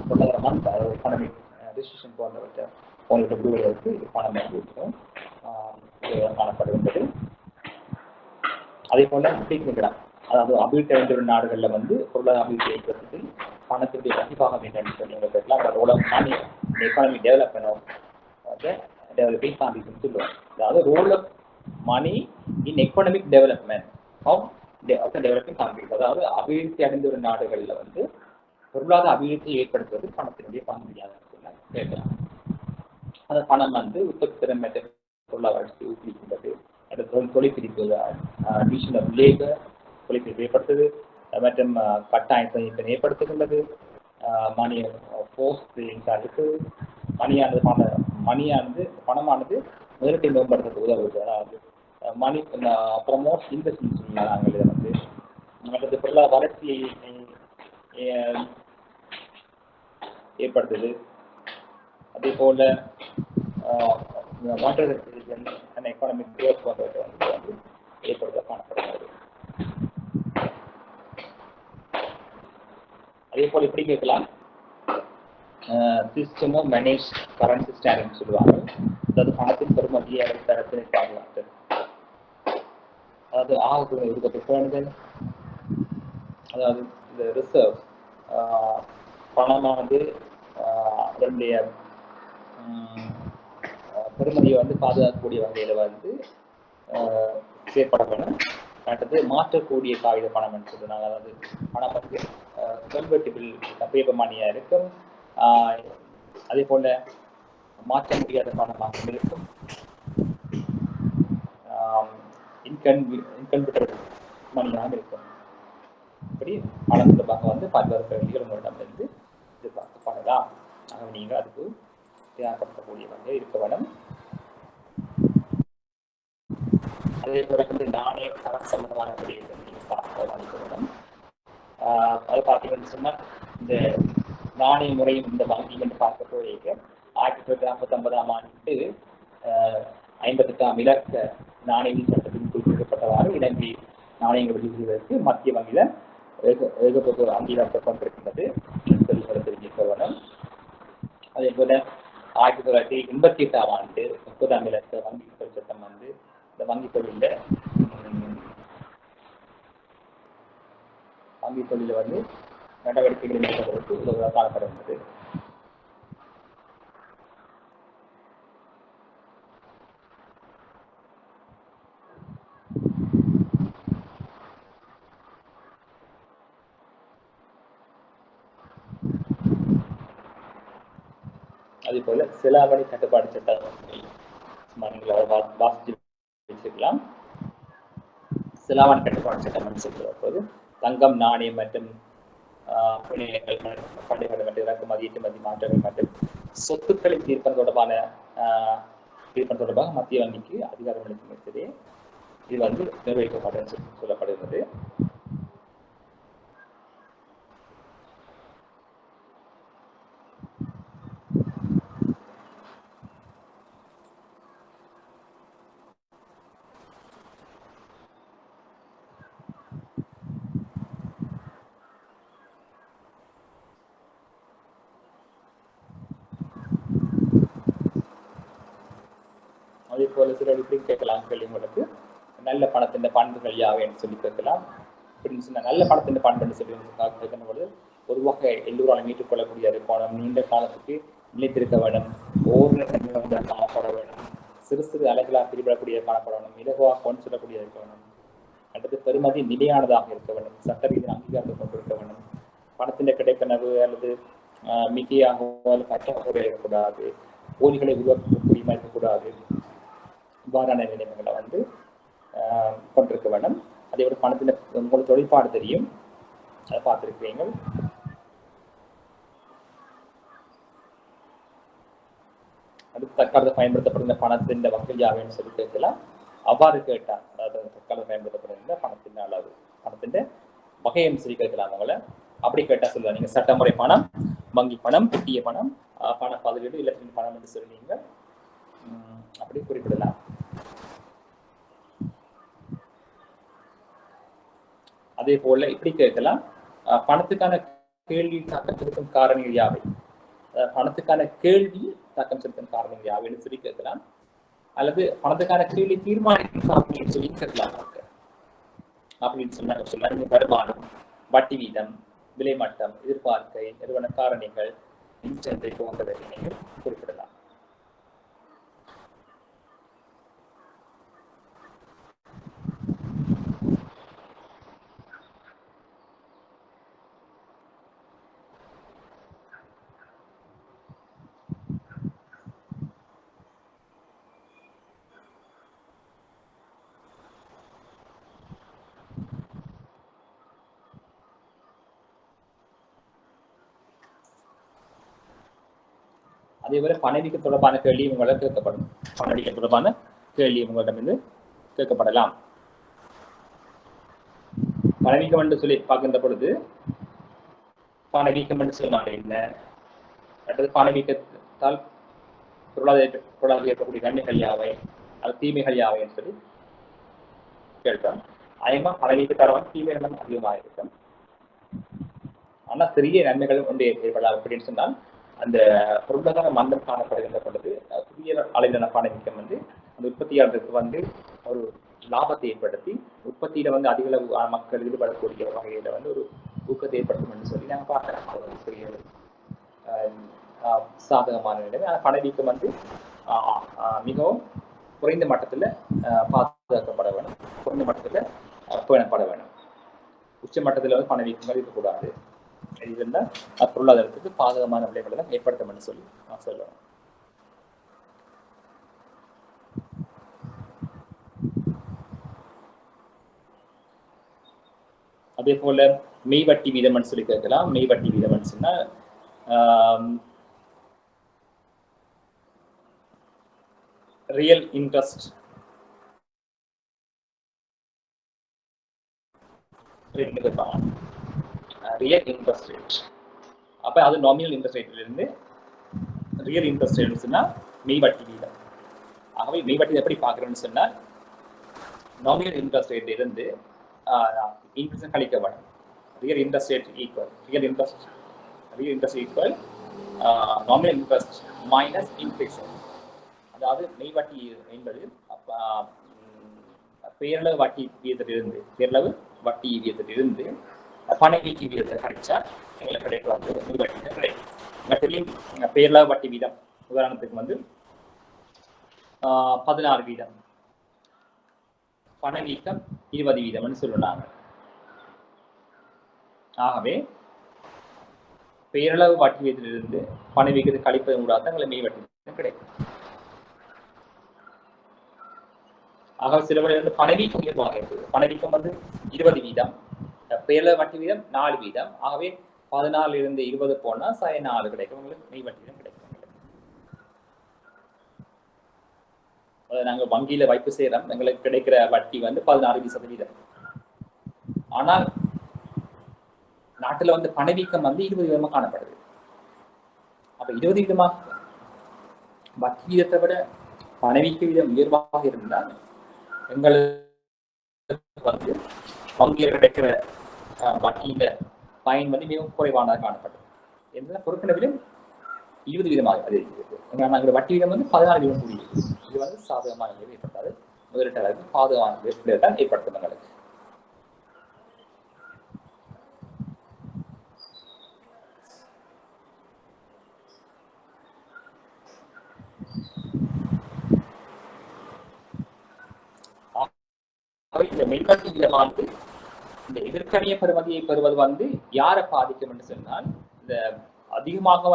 எக்கானமிக் டிசிஷன் போன்றவற்றை விடுவதற்கு இது பணம் காணப்படுகின்றது. அதே போல டெக்னிக்கலாம், அதாவது அபிவிருத்தி அடைந்த நாடுகளில் வந்து பொருளாதார அபிவிருத்தி ஏற்படுத்துவதில் பணத்தினுடைய பிரதிபாகம் என்னன்னு சொல்லி எக்கானமி டெவலப்பிங் கான்ட்ரிஸ் சொல்லுவாங்க. அதாவது role of money in economic development of developing countries. அதாவது அபிவிருத்தி அடைந்த ஒரு நாடுகளில் வந்து பொருளாதார அபிவிருத்தியை ஏற்படுத்துவது பணத்தினுடைய பங்குரியாக கேட்கலாம். அந்த பணம் வந்து உற்பத்தி திறன் மற்றும் பொருளாதார வளர்ச்சியை ஊக்குவிக்கின்றது. தொழிற்பிரிப்பு லேபர் தொழிற்பிரிப்பு ஏற்படுத்துது மற்றும் கட்டாய சேமிப்பை ஏற்படுத்துகின்றது. மணி போஸ்ட் இருக்கு. பணமானது முதலீட்டை மேம்படுத்த உதவுது. அதாவது மணி ப்ரமோட் இன்வெஸ்ட்மெண்ட் நாங்கள் இதை வந்து மற்றது பொருளாதார வளர்ச்சியை ஏற்படுத்துது. அதே போல எக்கானமிக் குரோத் போன்றவற்றை வந்து ஏற்படுத்த காணப்படுகிறது. அதே போல இப்படி கேட்கலாம், system of manage currency standing சொல்லுவாங்க. அதாவது பணத்தின் பெருமதியை அல்லது தரத்தினை பாதுகாத்து, அதாவது ஆகக்கூடிய இருக்கப்பட்ட அதாவது இந்த ரிசர்வ் பணமானது அதனுடைய பெருமதியை வந்து பாதுகாக்கக்கூடிய வகையில் வந்து செயற்படப்படும். அடுத்தது மாற்றக்கூடிய காகித பணம் சொல்றாங்க. அதாவது பணம் வந்து கன்வெர்ட்டிபிள் பேப்பர் மணியா இருக்கும். அதே போல மாற்ற முடியாத பணமாக இருக்கும். இன்கன்வெர்ட்டபிள் மணியாக இருக்கும். இப்படி பணம் தொடர்பாக வந்து பல்வேறு கேள்விகள் உங்களிடமிருந்து எதிர்பார்க்கப்படலாம். ஆக நீங்கள் அதுக்கு தயார்படுத்தக்கூடிய வகையில் இருக்க வேண்டும். அதே போல வந்து நாணய கடன் சம்பந்தமான விடயத்தை நீங்கள் பார்க்க வேண்டும். அதை பார்த்தீங்கன்னு சொன்னால் இந்த நாணய முறையும் இந்த வங்கி என்று பார்க்க போயிருக்க 1959ஆம் ஆண்டு 58ஆம் இலக்க நாணய சட்டத்தில் குறிப்பிடப்பட்டவாறு இலங்கை நாணயங்கள் வெளியிடுவதற்கு மத்திய வங்கியில் ஏகப்பட்ட அங்கீகாரத்தை கொண்டிருக்கின்றது சொல்லிக்கொள்ள தெரிஞ்சிருக்க வேண்டும். அதே போல 1988ஆம் ஆண்டு 30ஆம் இலக்க வங்கி சட்டம் வந்து இந்த வங்கி தொழில வந்து நடவடிக்கைகளை மேற்கொள்வதற்கு உதவியாக காணப்படுகிறது. அதே போல செலாவணி கட்டுப்பாடு சட்டம் வாசித்து வச்சிருக்கலாம். செலாவணி கட்டுப்பாடு சட்டம் சொல்லும்போது தங்கம், நாணயம் மற்றும் பண்டிகைகள் மற்றும் இறக்குமதி ஏற்றுமதி மாற்றங்கள் மற்றும் சொத்துக்களை தீர்ப்பது தொடர்பாக மத்திய வங்கிக்கு அதிகாரம் அளிக்கிறது. இது வந்து நிர்வகிக்கப்பட்ட சொல்லப்படுகிறது. அதே போல சில இப்படி கேட்கலாம் கேள்வி உங்களுக்கு, நல்ல பணத்தின் பண்புகள் யாவை என்று சொல்லி கேட்கலாம். அப்படின்னு சொன்ன நல்ல பணத்தின் பண்புன்னு சொல்லி கேட்கும்போது பொதுவாக எல்லோராலும் ஏற்றுக்கொள்ளக்கூடிய இருக்கணும், நீண்ட காலத்துக்கு நிலைத்திருக்க வேண்டும், ஓரின காணப்பட வேண்டும், சிறு சிறு அலைகளாக பிரிபடக்கூடிய காணப்படணும், இலகுவாக கொண்டு செல்லக்கூடிய இருக்க வேண்டும், அடுத்து பெருமதி நிலையானதாக இருக்க வேண்டும், சட்ட ரீதியில் அங்கீகாரத்தை கொண்டிருக்க வேண்டும், பணத்தின் கிடைப்பனவு அல்லது மிகையாக கட்டக்கூட இருக்கக்கூடாது, போலிகளை உருவாக்கக்கூடிய இருக்கக்கூடாது, இவ்வாறான நிலைமைகளை வந்து கொண்டிருக்க வேண்டும். அதே விட பணத்தின் உங்களுக்கு தொழிற்பாடு தெரியும், அதை பார்த்துருக்கிறீங்க. தற்காலத்தில் பயன்படுத்தப்படுகிற பணத்தின் வகை யாவைன்னு சொல்லி கேட்கலாம். அவ்வாறு கேட்டால், அதாவது தற்காலத்தில் பயன்படுத்தப்படுகின்ற பணத்தின் அளவு, பணத்தின் வகைன்னு சொல்லி கேட்கலாம். அவங்கள அப்படி கேட்டா சொல்லுவாங்க, நீங்க சட்டமுறை பணம், வங்கி பணம், புதிய பணம், பண பதிலீடு, இலக்கின் பணம் என்று சொல்லி நீங்க அப்படி குறிப்பிடலாம். அதே போல இப்படி கேட்கலாம், பணத்துக்கான கேள்வி தாக்கம் செலுத்தும் காரணிகள் யாவை, பணத்துக்கான கேள்வி தாக்கம் செலுத்தும் காரணிகள் யாவைன்னு சொல்லி கேட்கலாம். அல்லது பணத்துக்கான கேள்வி தீர்மானிக்கும் காரணிகள் சொல்லி கேட்கலாம். அப்படின்னு சொன்னாங்க வருமானம், வட்டி வீதம், விலை மட்டம், எதிர்பார்க்கை, நிறுவன காரணிகள், இன்சென்றை போன்றதை நீங்கள் குறிப்பிடலாம். அதே போல பணவீக்க தொடர்பான கேள்வி உங்களால் கேட்கப்படும். பணவீக்க தொடர்பான கேள்வி உங்களிடமிருந்து கேட்கப்படலாம். பணவீக்கம் என்று சொல்லி பார்க்கின்ற பொழுது, பணவீக்கம் என்று சொன்னால் என்ன, அடுத்தது பணவீக்கத்தால் பொருளாதார ஏற்படக்கூடிய நன்மைகள் யாவை, அது தீமைகள் யாவை என்று சொல்லி கேட்கிறோம். அதேமா பணவீக்கத்தால் தீமைகளும் அதிகமாக இருக்கும். ஆனா சிறிய நன்மைகள் ஒன்று ஏற்படலாம். அப்படின்னு சொன்னால், அந்த பொருளாதார மந்தம் காணப்படுகின்ற பொழுது புதிய அளவிலான பணவீக்கம் வந்து அந்த உற்பத்தியாளருக்கு ஒரு லாபத்தை ஏற்படுத்தி உற்பத்தியில அதிக அளவு மக்கள் ஈடுபடக்கூடிய வகையில ஒரு ஊக்கத்தை ஏற்படுத்தும் என்று சொல்லி நாங்கள் பார்க்கலாம். பெரிய சாதகமான நிலைமை. ஆனால் பணவீக்கம் மிகவும் குறைந்த மட்டத்துல பாதுகாக்கப்பட வேணும், குறைந்த மட்டத்துல பேணப்பட வேணும். உச்ச மட்டத்துல பணவீக்கங்கள் இருக்கக்கூடாது. இதெல்லாம் பொருளாதாரத்துக்கு பாதகமான விளைவுகளை தான் ஏற்படுத்தும் என்று சொல்லி நான் சொல்லுவேன். அதே போல மெய்வட்டி வீதம் சொல்லி கேட்கலாம். மெய்வட்டி வீதம் சொன்னா real interest real interest rate. அப்ப அது நாமினல் இன்ட்ரெஸ்ட் ரேட்ல இருந்து ரியல் இன்ட்ரெஸ்ட் ரேட்னா மெய்வட்டி வீதம். ஆகவே மெய்வட்டி எப்படி பார்க்கறோம்னு சொன்னா, நாமினல் இன்ட்ரெஸ்ட் ரேட்ல இருந்து இன்ட்ரெஸ்ட் கழிக்க வேண்டும். Real interest rate equal real interest equal nominal interest minus inflation. அதாவது மெய்வட்டி என்பது பேரளவு வட்டி வீதத்திலிருந்து பணவீக்க வீதத்தை கழிச்சா எங்களுக்கு கிடைக்கிறது மெய்வட்டி கிடைக்கும். பேரளவு வட்டி வீதம் உதாரணத்துக்கு 16 வீதம், பணவீக்கம் 20 வீதம்னு சொல்லுறாங்க. ஆகவே பேரளவு வட்டி வீதத்திலிருந்து பணவீக்கத்தை கழிப்பது மூலம் எங்களுக்கு மெய்வட்டி கிடைக்கும். ஆக சில பணவீக்கம் உயர்வாக இருக்குது. பணவீக்கம் 20 வீதம், பேரளவு வட்டி வீதம் 4 வீதம். ஆகவே 14 இருந்து 20 போனா 4 கிடைக்கும். உங்களுக்கு மெய்வட்டி வீதம் கிடைக்கும். நாங்க வங்கியில வைப்பு செய்யறோம், எங்களுக்கு கிடைக்கிற வட்டி 16%. ஆனால் நாட்டுல பணவீக்கம் 20 வீதமா காணப்படுது. அப்ப 20 வீதமா வட்டி வீதத்தை விட பணவீக்க வீதம் உயர்வாக இருந்தால் எங்களுக்கு வங்கியில் கிடைக்கிற வட்டியில பயன் மிகவும் குறைவானதாக காணப்பட்டது. எந்த பொருட்களிலும் 20 வீதமாக அதிகரிக்கிறது. நாங்கள் வட்டி வீதம் 14 வீதம் கூடியது. இது சாதகமான நிலை ஏற்பட்டாது. முதலீட்டாளருக்கு பாதுகாப்பான விளைவை தான் ஏற்படுத்தும். எங்களுக்கு இந்த மெய்வட்டி வீதமானது இந்த எதிர்கணிய பெறுமதியை பெறுவது யாரை பாதிக்கும் என்று சொன்னால், இந்த அதிகமாக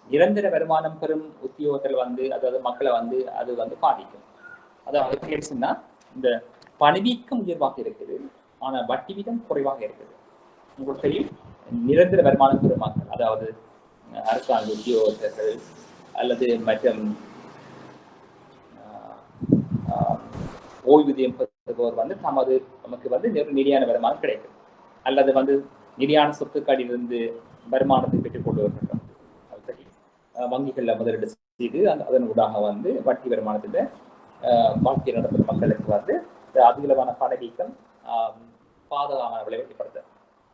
நிரந்தர வருமானம் பெறும் உத்தியோகத்தில் அதாவது மக்களை அது பாதிக்கும். அதாவது சொன்னா, இந்த பணவீக்கம் உயர்வாக இருக்குது, ஆனா வட்டி வீதம் குறைவாக இருக்குது. உங்களுக்கு தெரியும், நிரந்தர வருமானம் பெறும் மக்கள், அதாவது அரசாங்க உத்தியோகத்தர்கள் அல்லது மற்றும் ஓய்வூதியம் பெறுபவர் வந்து நமக்கு நிதியான வருமானம் கிடைக்கும், அல்லது நிதியான சொத்துக்களிலிருந்து வருமானத்தை பெற்றுக் கொண்டு வருகின்றோம். வங்கிகளில் முதலீடு செய்து அதன் ஊடாக வட்டி வருமானத்தில் வாழ்க்கை நடத்தும் மக்களுக்கு அதிகளவான பணவீக்கம் பாதகமான விளைவிக்கப்படுது.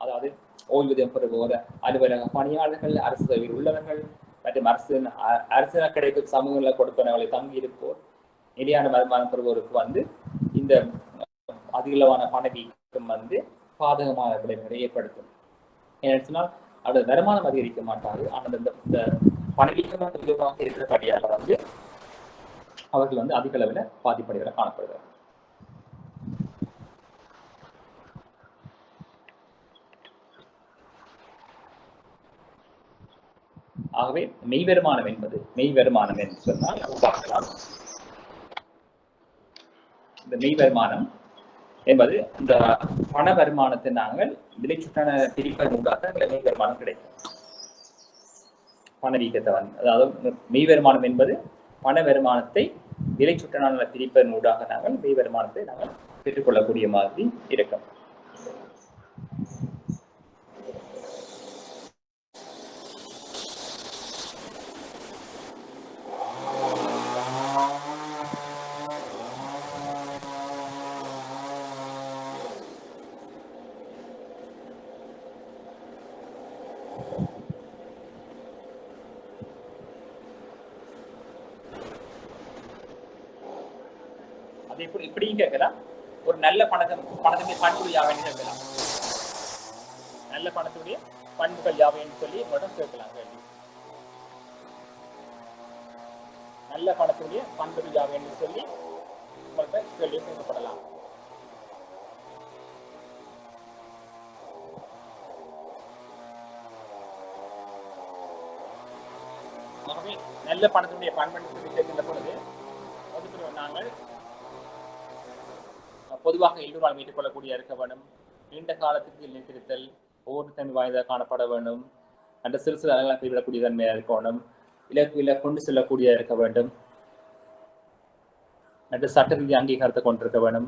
அதாவது ஓய்வூதியம் பெறுவோர், அலுவலக பணியாளர்கள், அரசு சேவையில் உள்ளவர்கள் மற்றும் அரசு கிடைக்கும் சமூகங்களில் கொடுப்பனர்களை தங்கி இருப்போர், நிலையான வருமானம் பெறுவோருக்கு இந்த அதிகளவான பணவீக்கம் பாதகமான விளைவுகளை ஏற்படுத்தும். ஏன்னு சொன்னால் அவருடைய வருமானம் அதிகரிக்க மாட்டாது, ஆனால் இந்த பணவீக்கம் இருக்கிறபடியால் அவர்கள் அதிக அளவில் பாதிப்படைகளை காணப்படுகிறார். ஆகவே மெய் வருமானம் என்று சொன்னால் பார்க்கலாம். இந்த மெய் வருமானம் என்பது இந்த பண வருமானத்தை நாங்கள் விலைச்சுட்டான பிரிப்பதன் ஊடாக மெய் வருமானம் கிடைக்கும். பணவீக்கத்தை அதாவது மெய் வருமானம் என்பது பண வருமானத்தை விலைச்சுட்டான பிரிப்பதன் ஊடாக நாங்கள் மெய் வருமானத்தை நாங்கள் பெற்றுக்கொள்ளக்கூடிய மாதிரி இருக்கும். இப்படியும் கேட்கலாம், ஒரு நல்ல பணத்துடைய பண்புகள் யாவைன்னு கேட்கலாம். நல்ல பணத்துடைய பண்புகள் யாவைன்னு சொல்லி மட்டும் கேட்கலாம் கேள்வி. நல்ல பணத்துடைய பண்புகள் யாவைன்னு சொல்லி உங்கள்கிட்ட கேள்வி கேட்கப்படலாம். ஆகவே நல்ல பணத்துடைய பண்புன்னு சொல்லி கேட்கின்ற பொழுது நாங்கள் பொதுவாக எல்லோரால் மீட்டுக் கொள்ளக்கூடிய இருக்க வேண்டும், நீண்ட காலத்துக்கு நிலைத்திருத்தல், ஒவ்வொரு தன்மை வாய்ந்ததாக காணப்பட வேண்டும், அந்த சிறு சிறு அளவில் கைவிடக்கூடிய தன்மையாக இருக்க வேண்டும், இலக்குகளை கொண்டு செல்லக்கூடிய இருக்க வேண்டும், சட்ட ரீதி அங்கீகாரத்தை கொண்டிருக்க வேண்டும்,